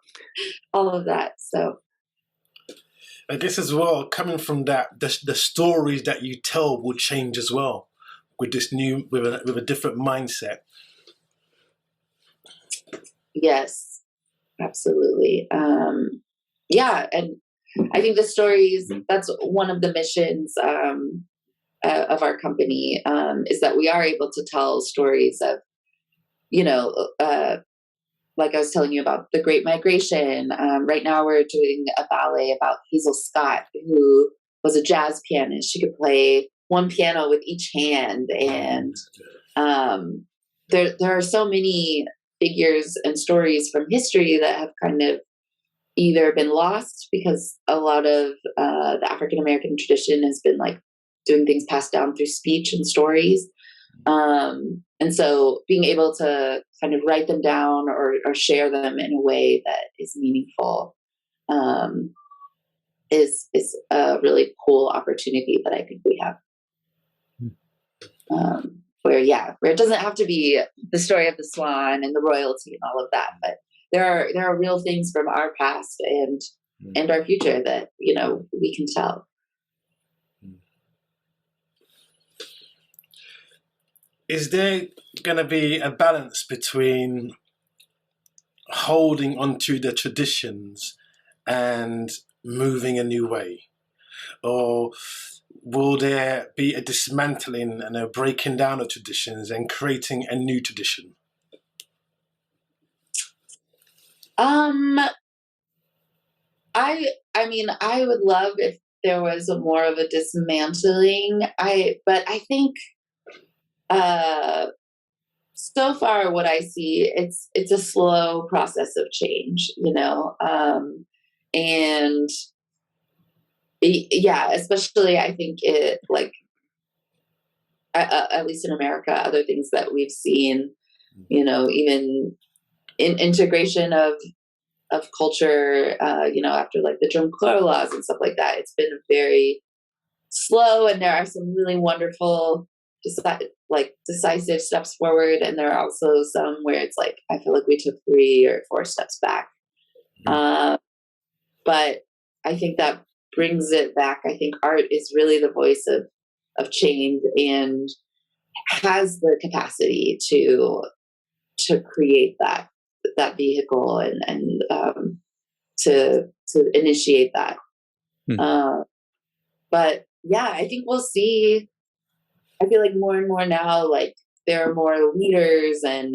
all of that. So I guess as well, coming from that, the stories that you tell will change as well with this with a different mindset. Yes, absolutely. Yeah. And I think the stories, that's one of the missions of our company, is that we are able to tell stories of, you know, like I was telling you about the Great Migration. Right now we're doing a ballet about Hazel Scott, who was a jazz pianist. She could play one piano with each hand. And there are so many figures and stories from history that have kind of either been lost because a lot of the African American tradition has been like doing things passed down through speech and stories, And so being able to kind of write them down or share them in a way that is meaningful, is a really cool opportunity that I think we have. Where it doesn't have to be the story of the swan and the royalty and all of that, but there are real things from our past and our future that, we can tell. Is there going to be a balance between holding onto the traditions and moving a new way? Or will there be a dismantling and a breaking down of traditions and creating a new tradition? I mean, I would love if there was more of a dismantling. But I think, so far what I see, it's a slow process of change, and yeah, especially I think it like, at least in America, other things that we've seen, even in integration of culture, after like the Jim Crow laws and stuff like that, it's been very slow, and there are some really wonderful, decisive steps forward, and there are also some where it's like I feel like we took 3 or 4 steps back. But I think that brings it back. I think art is really the voice of change and has the capacity to create that vehicle and to initiate that. But yeah, I think we'll see. I feel like more and more now, like there are more leaders and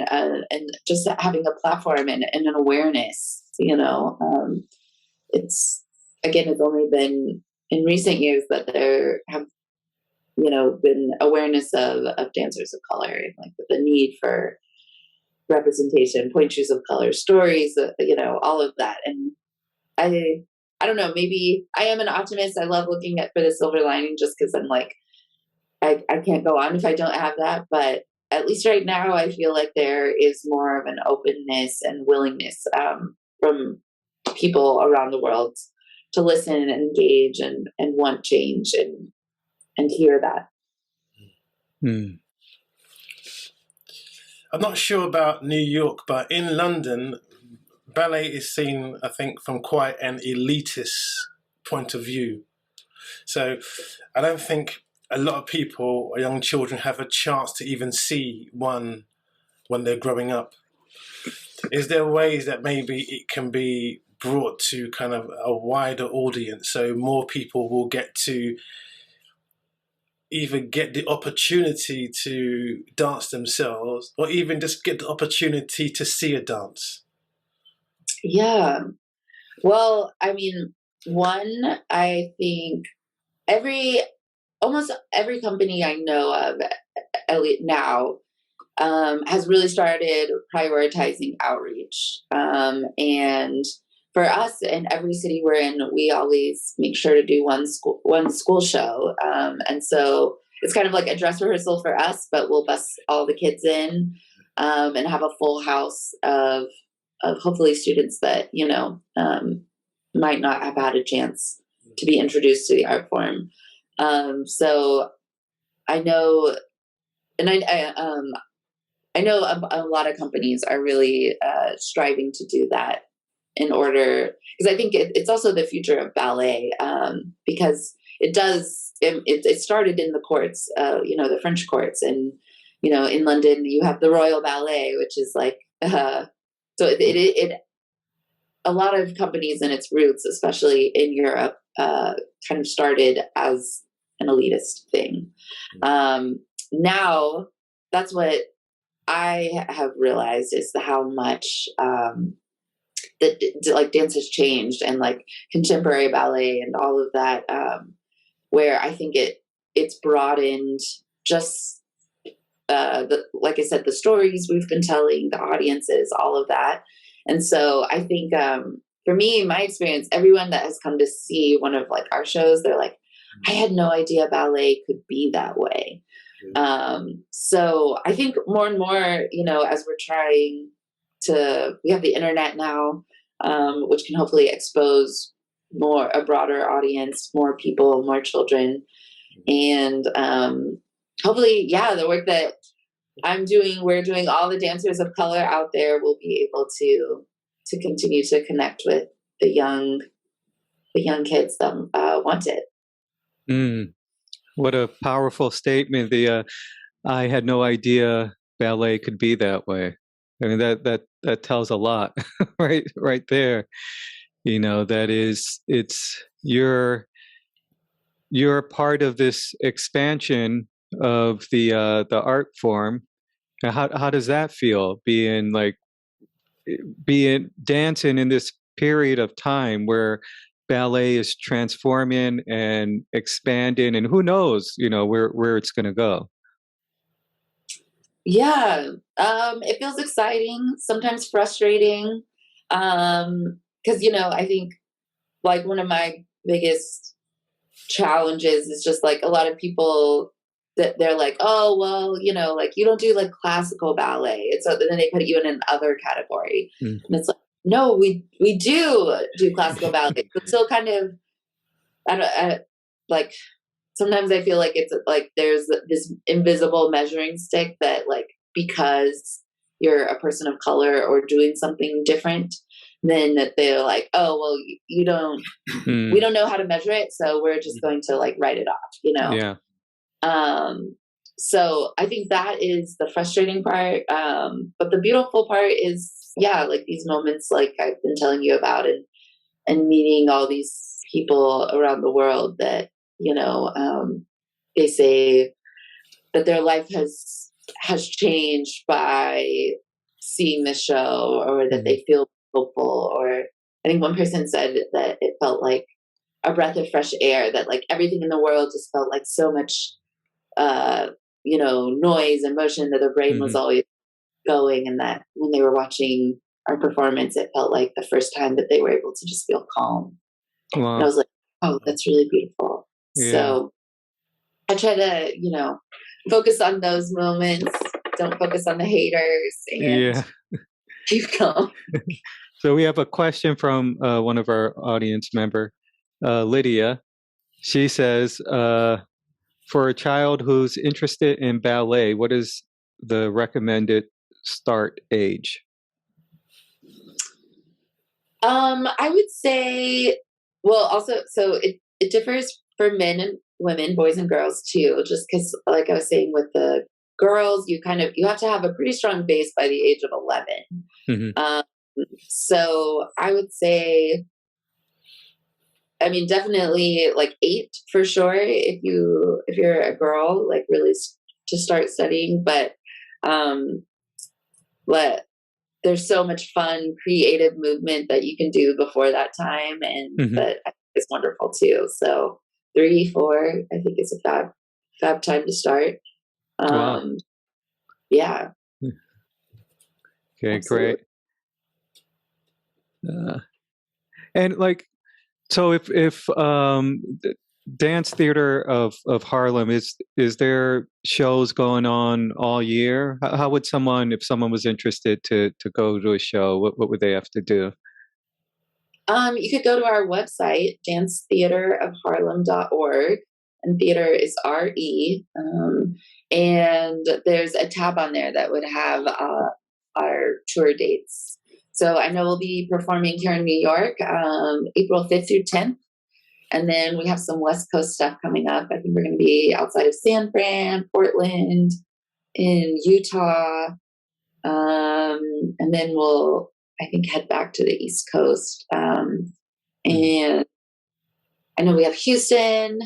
just having a platform and an awareness. It's only been in recent years that there have been awareness of dancers of color, and like the need for representation, point shoes of color, stories, all of that. And I don't know, maybe I am an optimist. I love looking for the silver lining just because I'm like, I can't go on if I don't have that. But at least right now, I feel like there is more of an openness and willingness from people around the world to listen and engage and want change and hear that. I'm not sure about New York, but in London, ballet is seen, I think, from quite an elitist point of view. So I don't think a lot of people or young children have a chance to even see one when they're growing up. Is there ways that maybe it can be brought to kind of a wider audience so more people will get to either get the opportunity to dance themselves or even just get the opportunity to see a dance? Yeah. Well, I mean, one, I think almost every company I know of now has really started prioritizing outreach. And for us, in every city we're in, we always make sure to do one school show. And so it's kind of like a dress rehearsal for us, but we'll bus all the kids in and have a full house of hopefully students that, might not have had a chance to be introduced to the art form. So I know, and I know a lot of companies are really striving to do that in order, because I think it's also the future of ballet, because it started in the courts, the French courts, and in London you have the Royal Ballet, which is like so it a lot of companies in its roots, especially in Europe, kind of started as an elitist thing. Now that's what I have realized is how much that like dance has changed, and like contemporary ballet and all of that, where I think it's broadened just like I said, the stories we've been telling, the audiences, all of that. And so I think for me, my experience, everyone that has come to see one of like our shows, they're like, I had no idea ballet could be that way. So I think more and more, as we're trying we have the internet now, which can hopefully expose a broader audience, more people, more children. And hopefully, the work that we're doing, all the dancers of color out there will be able to continue to connect with the young kids that want it. What a powerful statement. I had no idea ballet could be that way. I mean, that tells a lot, right there. That is, you're part of this expansion of the art form. How does that feel, being dancing in this period of time where ballet is transforming and expanding, and who knows, where it's going to go? Yeah, it feels exciting, sometimes frustrating, because I think one of my biggest challenges is just a lot of people that they're like, oh well, you don't do classical ballet, and so then they put you in another category, and it's like, no, we do classical ballet. It's still kind of, sometimes I feel like it's there's this invisible measuring stick that because you're a person of color or doing something different, then that they're like, oh well, you don't we don't know how to measure it, so we're just going to write it off, Yeah. So I think that is the frustrating part, but the beautiful part is these moments I've been telling you about, and meeting all these people around the world that they say that their life has changed by seeing the show, or that they feel hopeful. Or I think one person said that it felt like a breath of fresh air, that everything in the world just felt like so much noise and motion, that their brain was always going, and that when they were watching our performance, it felt like the first time that they were able to just feel calm. Wow. And I was like, oh, that's really beautiful. Yeah. So I try to, focus on those moments, don't focus on the haters, and keep calm. So we have a question from one of our audience member, Lydia. She says, for a child who's interested in ballet, what is the recommended start age? I would say, well, also, so it differs for men and women, boys and girls too, just because, like I was saying, with the girls, you have to have a pretty strong base by the age of 11. So I would say, I mean, definitely 8 for sure, if you're a girl, really to start studying, but there's so much fun, creative movement that you can do before that time, and that is wonderful too. So 3, 4, I think is a fab time to start. Wow. Yeah. Okay, Absolutely. great. And so if Dance Theater of Harlem, is there shows going on all year? How would someone, if someone was interested to go to a show, what would they have to do? You could go to our website, dancetheaterofharlem.org, and theater is RE. And there's a tab on there that would have our tour dates. So I know we'll be performing here in New York, April 5th through 10th. And then we have some West Coast stuff coming up. I think we're going to be outside of San Fran, Portland, in Utah. And then we'll, I think, head back to the East Coast. And I know we have Houston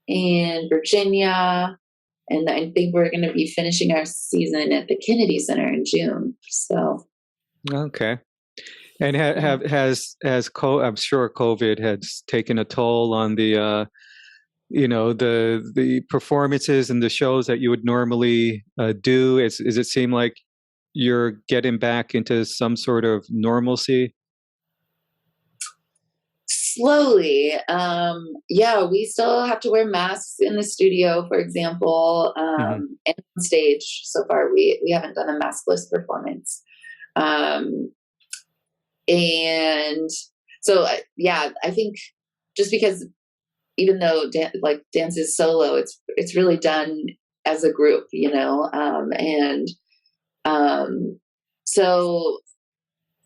and Virginia. And I think we're going to be finishing our season at the Kennedy Center in June. So. Okay. And has I'm sure COVID has taken a toll on the the performances and the shows that you would normally do. Is it seem like you're getting back into some sort of normalcy? Slowly. Yeah, we still have to wear masks in the studio, for example, and on stage. So far, we haven't done a maskless performance. And so, yeah, I think just because even though dance is solo, it's really done as a group, and so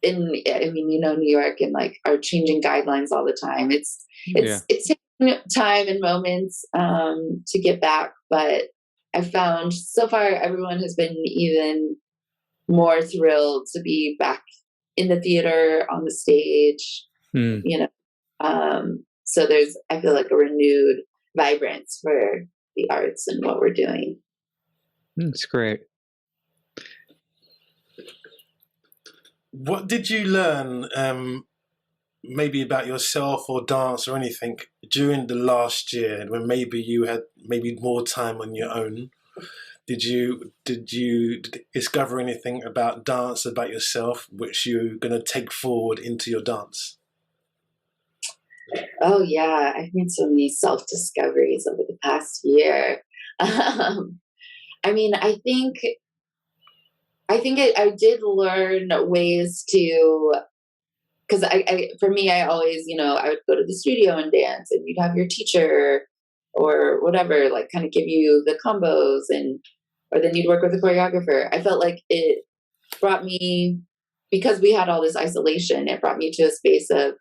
New York and like are changing guidelines all the time. It's taking time and moments to get back, but I've found so far everyone has been even more thrilled to be back in the theater on the stage. So there's, I feel like, a renewed vibrance for the arts and what we're doing. That's great. What did you learn, maybe about yourself or dance or anything during the last year when maybe you had more time on your own? Did you discover anything about dance, about yourself, which you're going to take forward into your dance? Oh yeah, I've made so many self-discoveries over the past year. I I did learn ways to, because for me, I always, I would go to the studio and dance, and you'd have your teacher or whatever, like kind of give you the combos, or then you'd work with a choreographer. I felt like it brought me, because we had all this isolation, it brought me to a space of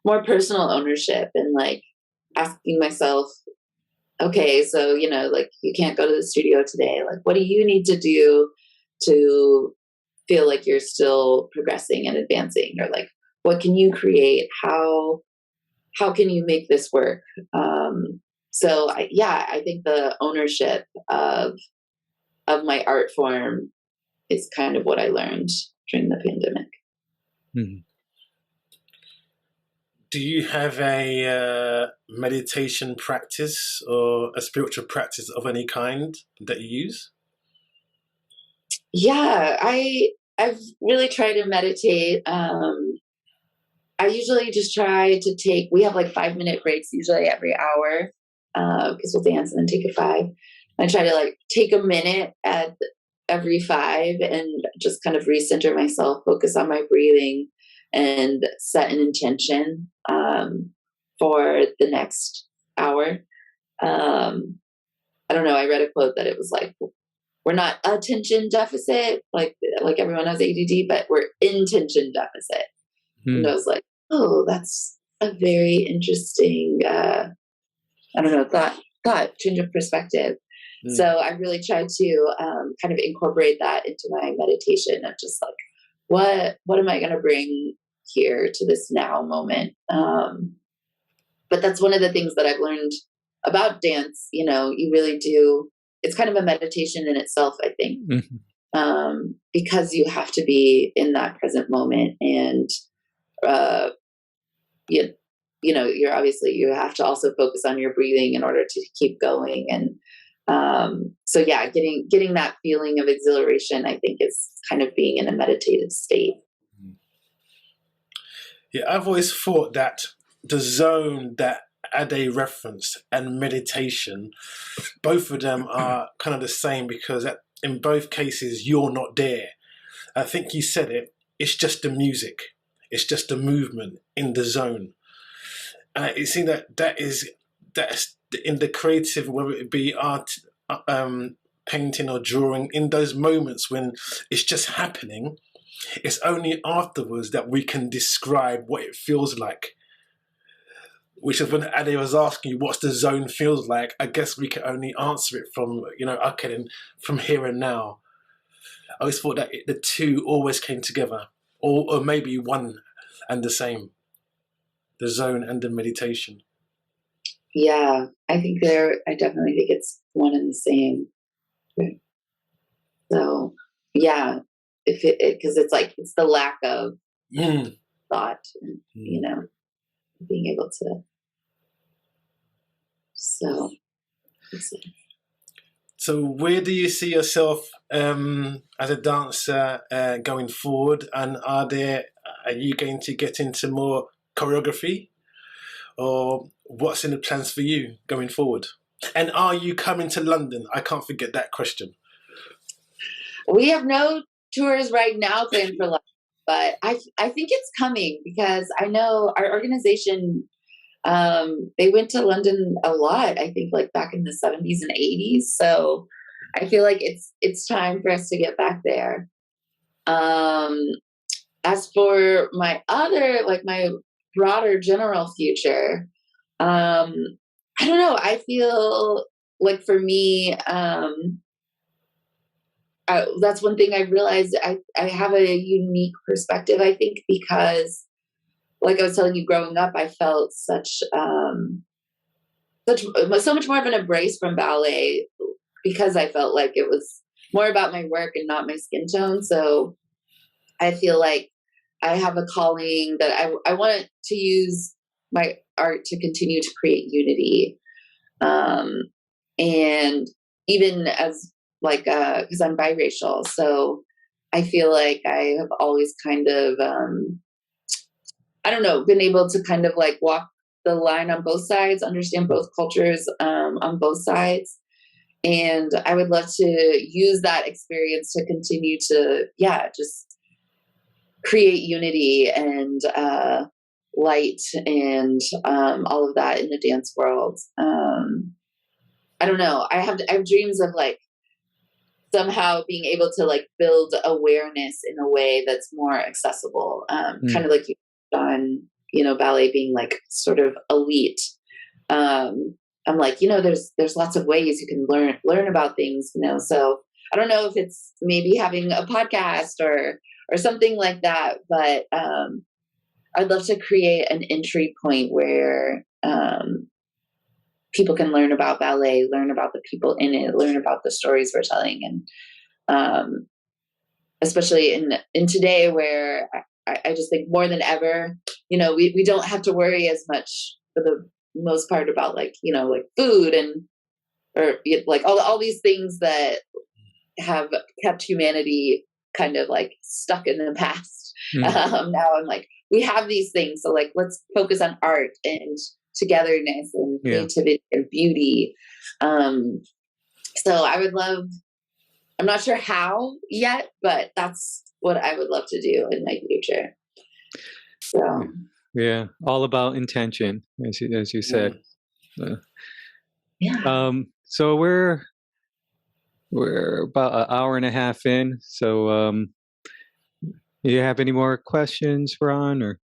more personal ownership and like asking myself, okay, so, like you can't go to the studio today. Like, what do you need to do to feel like you're still progressing and advancing? Or like, what can you create? How can you make this work? I think the ownership of my art form is kind of what I learned during the pandemic. Mm-hmm. Do you have a meditation practice or a spiritual practice of any kind that you use? Yeah, I've really tried to meditate. I usually just try to we have like 5-minute breaks usually every hour, because we'll dance and then take a 5. I try to like take a minute at every 5 and just kind of recenter myself, focus on my breathing, and set an intention for the next hour. I don't know. I read a quote that it was like, we're not attention deficit, like everyone has ADD, but we're intention deficit. And I was like, oh, that's a very interesting, thought, change of perspective. So I really tried to kind of incorporate that into my meditation of just like, what am I going to bring here to this now moment? But that's one of the things that I've learned about dance. You really do. It's kind of a meditation in itself, I think, because you have to be in that present moment, and you're obviously, you have to also focus on your breathing in order to keep going. And getting that feeling of exhilaration, I think, is kind of being in a meditative state. Yeah, I've always thought that the zone that Ade referenced and meditation, both of them are kind of the same, because in both cases you're not there. I think you said it. It's just the music. It's just the movement in the zone. And it seems that's in the creative, whether it be art, painting or drawing, in those moments when it's just happening, it's only afterwards that we can describe what it feels like. Which is when Ade was asking you what's the zone feels like, I guess we can only answer it from, okay, then from here and now. I always thought that the two always came together, or maybe one and the same, the zone and the meditation. Yeah, I definitely think it's one and the same. So, yeah, because it's the lack of thought, and, being able to. So where do you see yourself as a dancer going forward? And are you going to get into more choreography? or what's in the plans for you going forward? And are you coming to London? I can't forget that question. We have no tours right now planned for London, but I think it's coming because I know our organization, they went to London a lot, I think like back in the 70s and 80s. So I feel like it's time for us to get back there. As for my my broader general future, I don't know. I feel like for me, that's one thing I realized I have a unique perspective, I think, because like I was telling you, growing up, I felt so much more of an embrace from ballet because I felt like it was more about my work and not my skin tone. So I feel like I have a calling that I want to use my art to continue to create unity. And even as like, cause I'm biracial. So I feel like I have always kind of, I don't know, been able to kind of like walk the line on both sides, understand both cultures, on both sides. And I would love to use that experience to continue to, just create unity and light and all of that in the dance world. I don't know. I have dreams of like somehow being able to like build awareness in a way that's more accessible. Kind of like you on, ballet being like sort of elite. I'm like, there's lots of ways you can learn about things, so I don't know if it's maybe having a podcast or something like that, but I'd love to create an entry point where people can learn about ballet, learn about the people in it, learn about the stories we're telling. And especially in today where I just think more than ever, we don't have to worry as much for the most part about like food or like all these things that have kept humanity kind of like stuck in the past. Now I'm like, we have these things, so like let's focus on art and togetherness and creativity and beauty. So I would love, I'm not sure how yet, but that's what I would love to do in my future. So all about intention, as you said. So we're about an hour and a half in. So you have any more questions, Ron? Or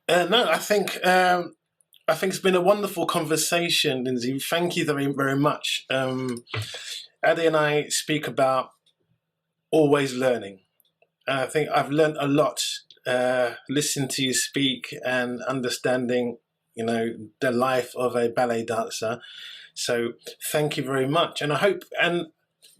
no, I think it's been a wonderful conversation, Lindsey. Thank you very, very much. Addie and I speak about always learning. And I think I've learned a lot listening to you speak and understanding, the life of a ballet dancer. So thank you very much. And I hope, and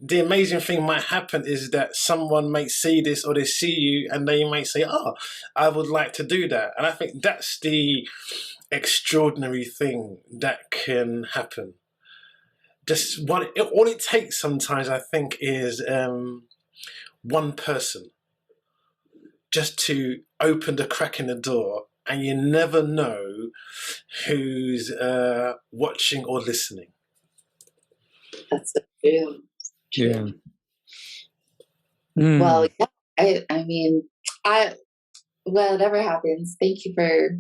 the amazing thing might happen is that someone may see this or they see you and they might say, oh, I would like to do that. And I think that's the extraordinary thing that can happen. Just all it takes sometimes, I think, is one person just to open the crack in the door, and you never know who's watching or listening. That's so true. Yeah. Well, I mean, whatever happens, thank you for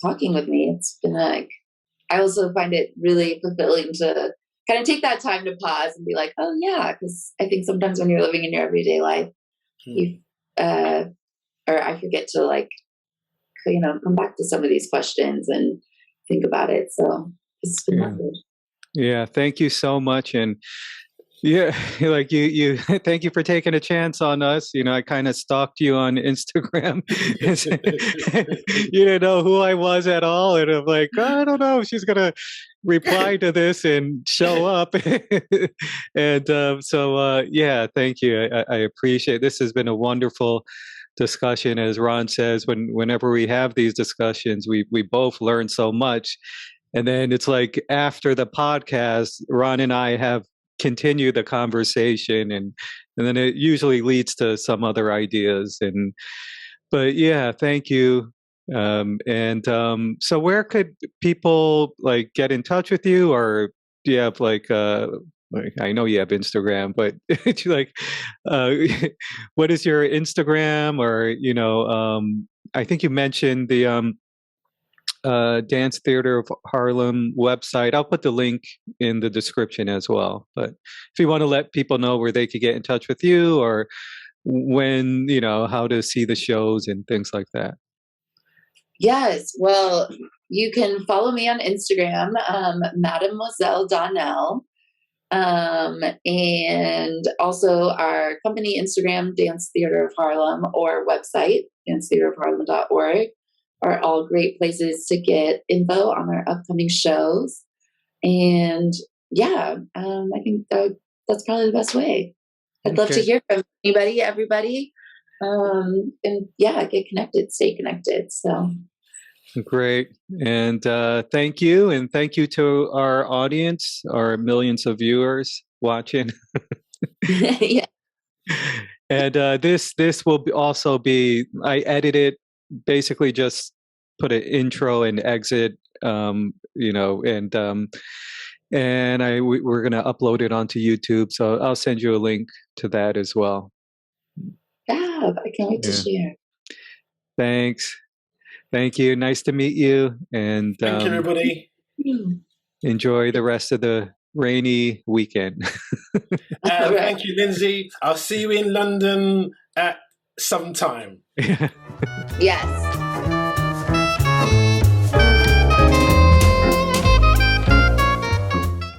talking with me. It's been like, I also find it really fulfilling to kind of take that time to pause and be like, oh yeah, because I think sometimes when you're living in your everyday life, you or I forget to like, come back to some of these questions and think about it. So it's been good. Yeah, thank you so much. And like you thank you for taking a chance on us. I kind of stalked you on Instagram. You didn't know who I was at all, and I'm like, I don't know if she's gonna reply to this and show up. And thank you. I appreciate it. This has been a wonderful discussion. As Ron says, whenever we have these discussions, we both learn so much. And then it's like after the podcast, Ron and I have continued the conversation, and then it usually leads to some other ideas. But thank you So where could people like get in touch with you, or do you have like I know you have Instagram, but like what is your Instagram, or I think you mentioned the Dance Theater of Harlem website. I'll put the link in the description as well. But if you want to let people know where they could get in touch with you, or when, how to see the shows and things like that. Yes. Well, you can follow me on Instagram, Mademoiselle Donnell. And also our company Instagram, Dance Theater of Harlem, or website, dancetheaterofharlem.org, are all great places to get info on our upcoming shows. And yeah, I think that's probably the best way. I'd love to hear from everybody. And yeah, get connected, stay connected. So great. And thank you. And thank you to our audience, our millions of viewers watching. Yeah. And this will also be, I edited, basically just put an intro and exit, and we're going to upload it onto YouTube. So I'll send you a link to that as well. Yeah, I can't wait to share. Thanks. Thank you. Nice to meet you. And thank you, everybody. Enjoy the rest of the rainy weekend. Thank you, Lindsey. I'll see you in London at some time. Yes.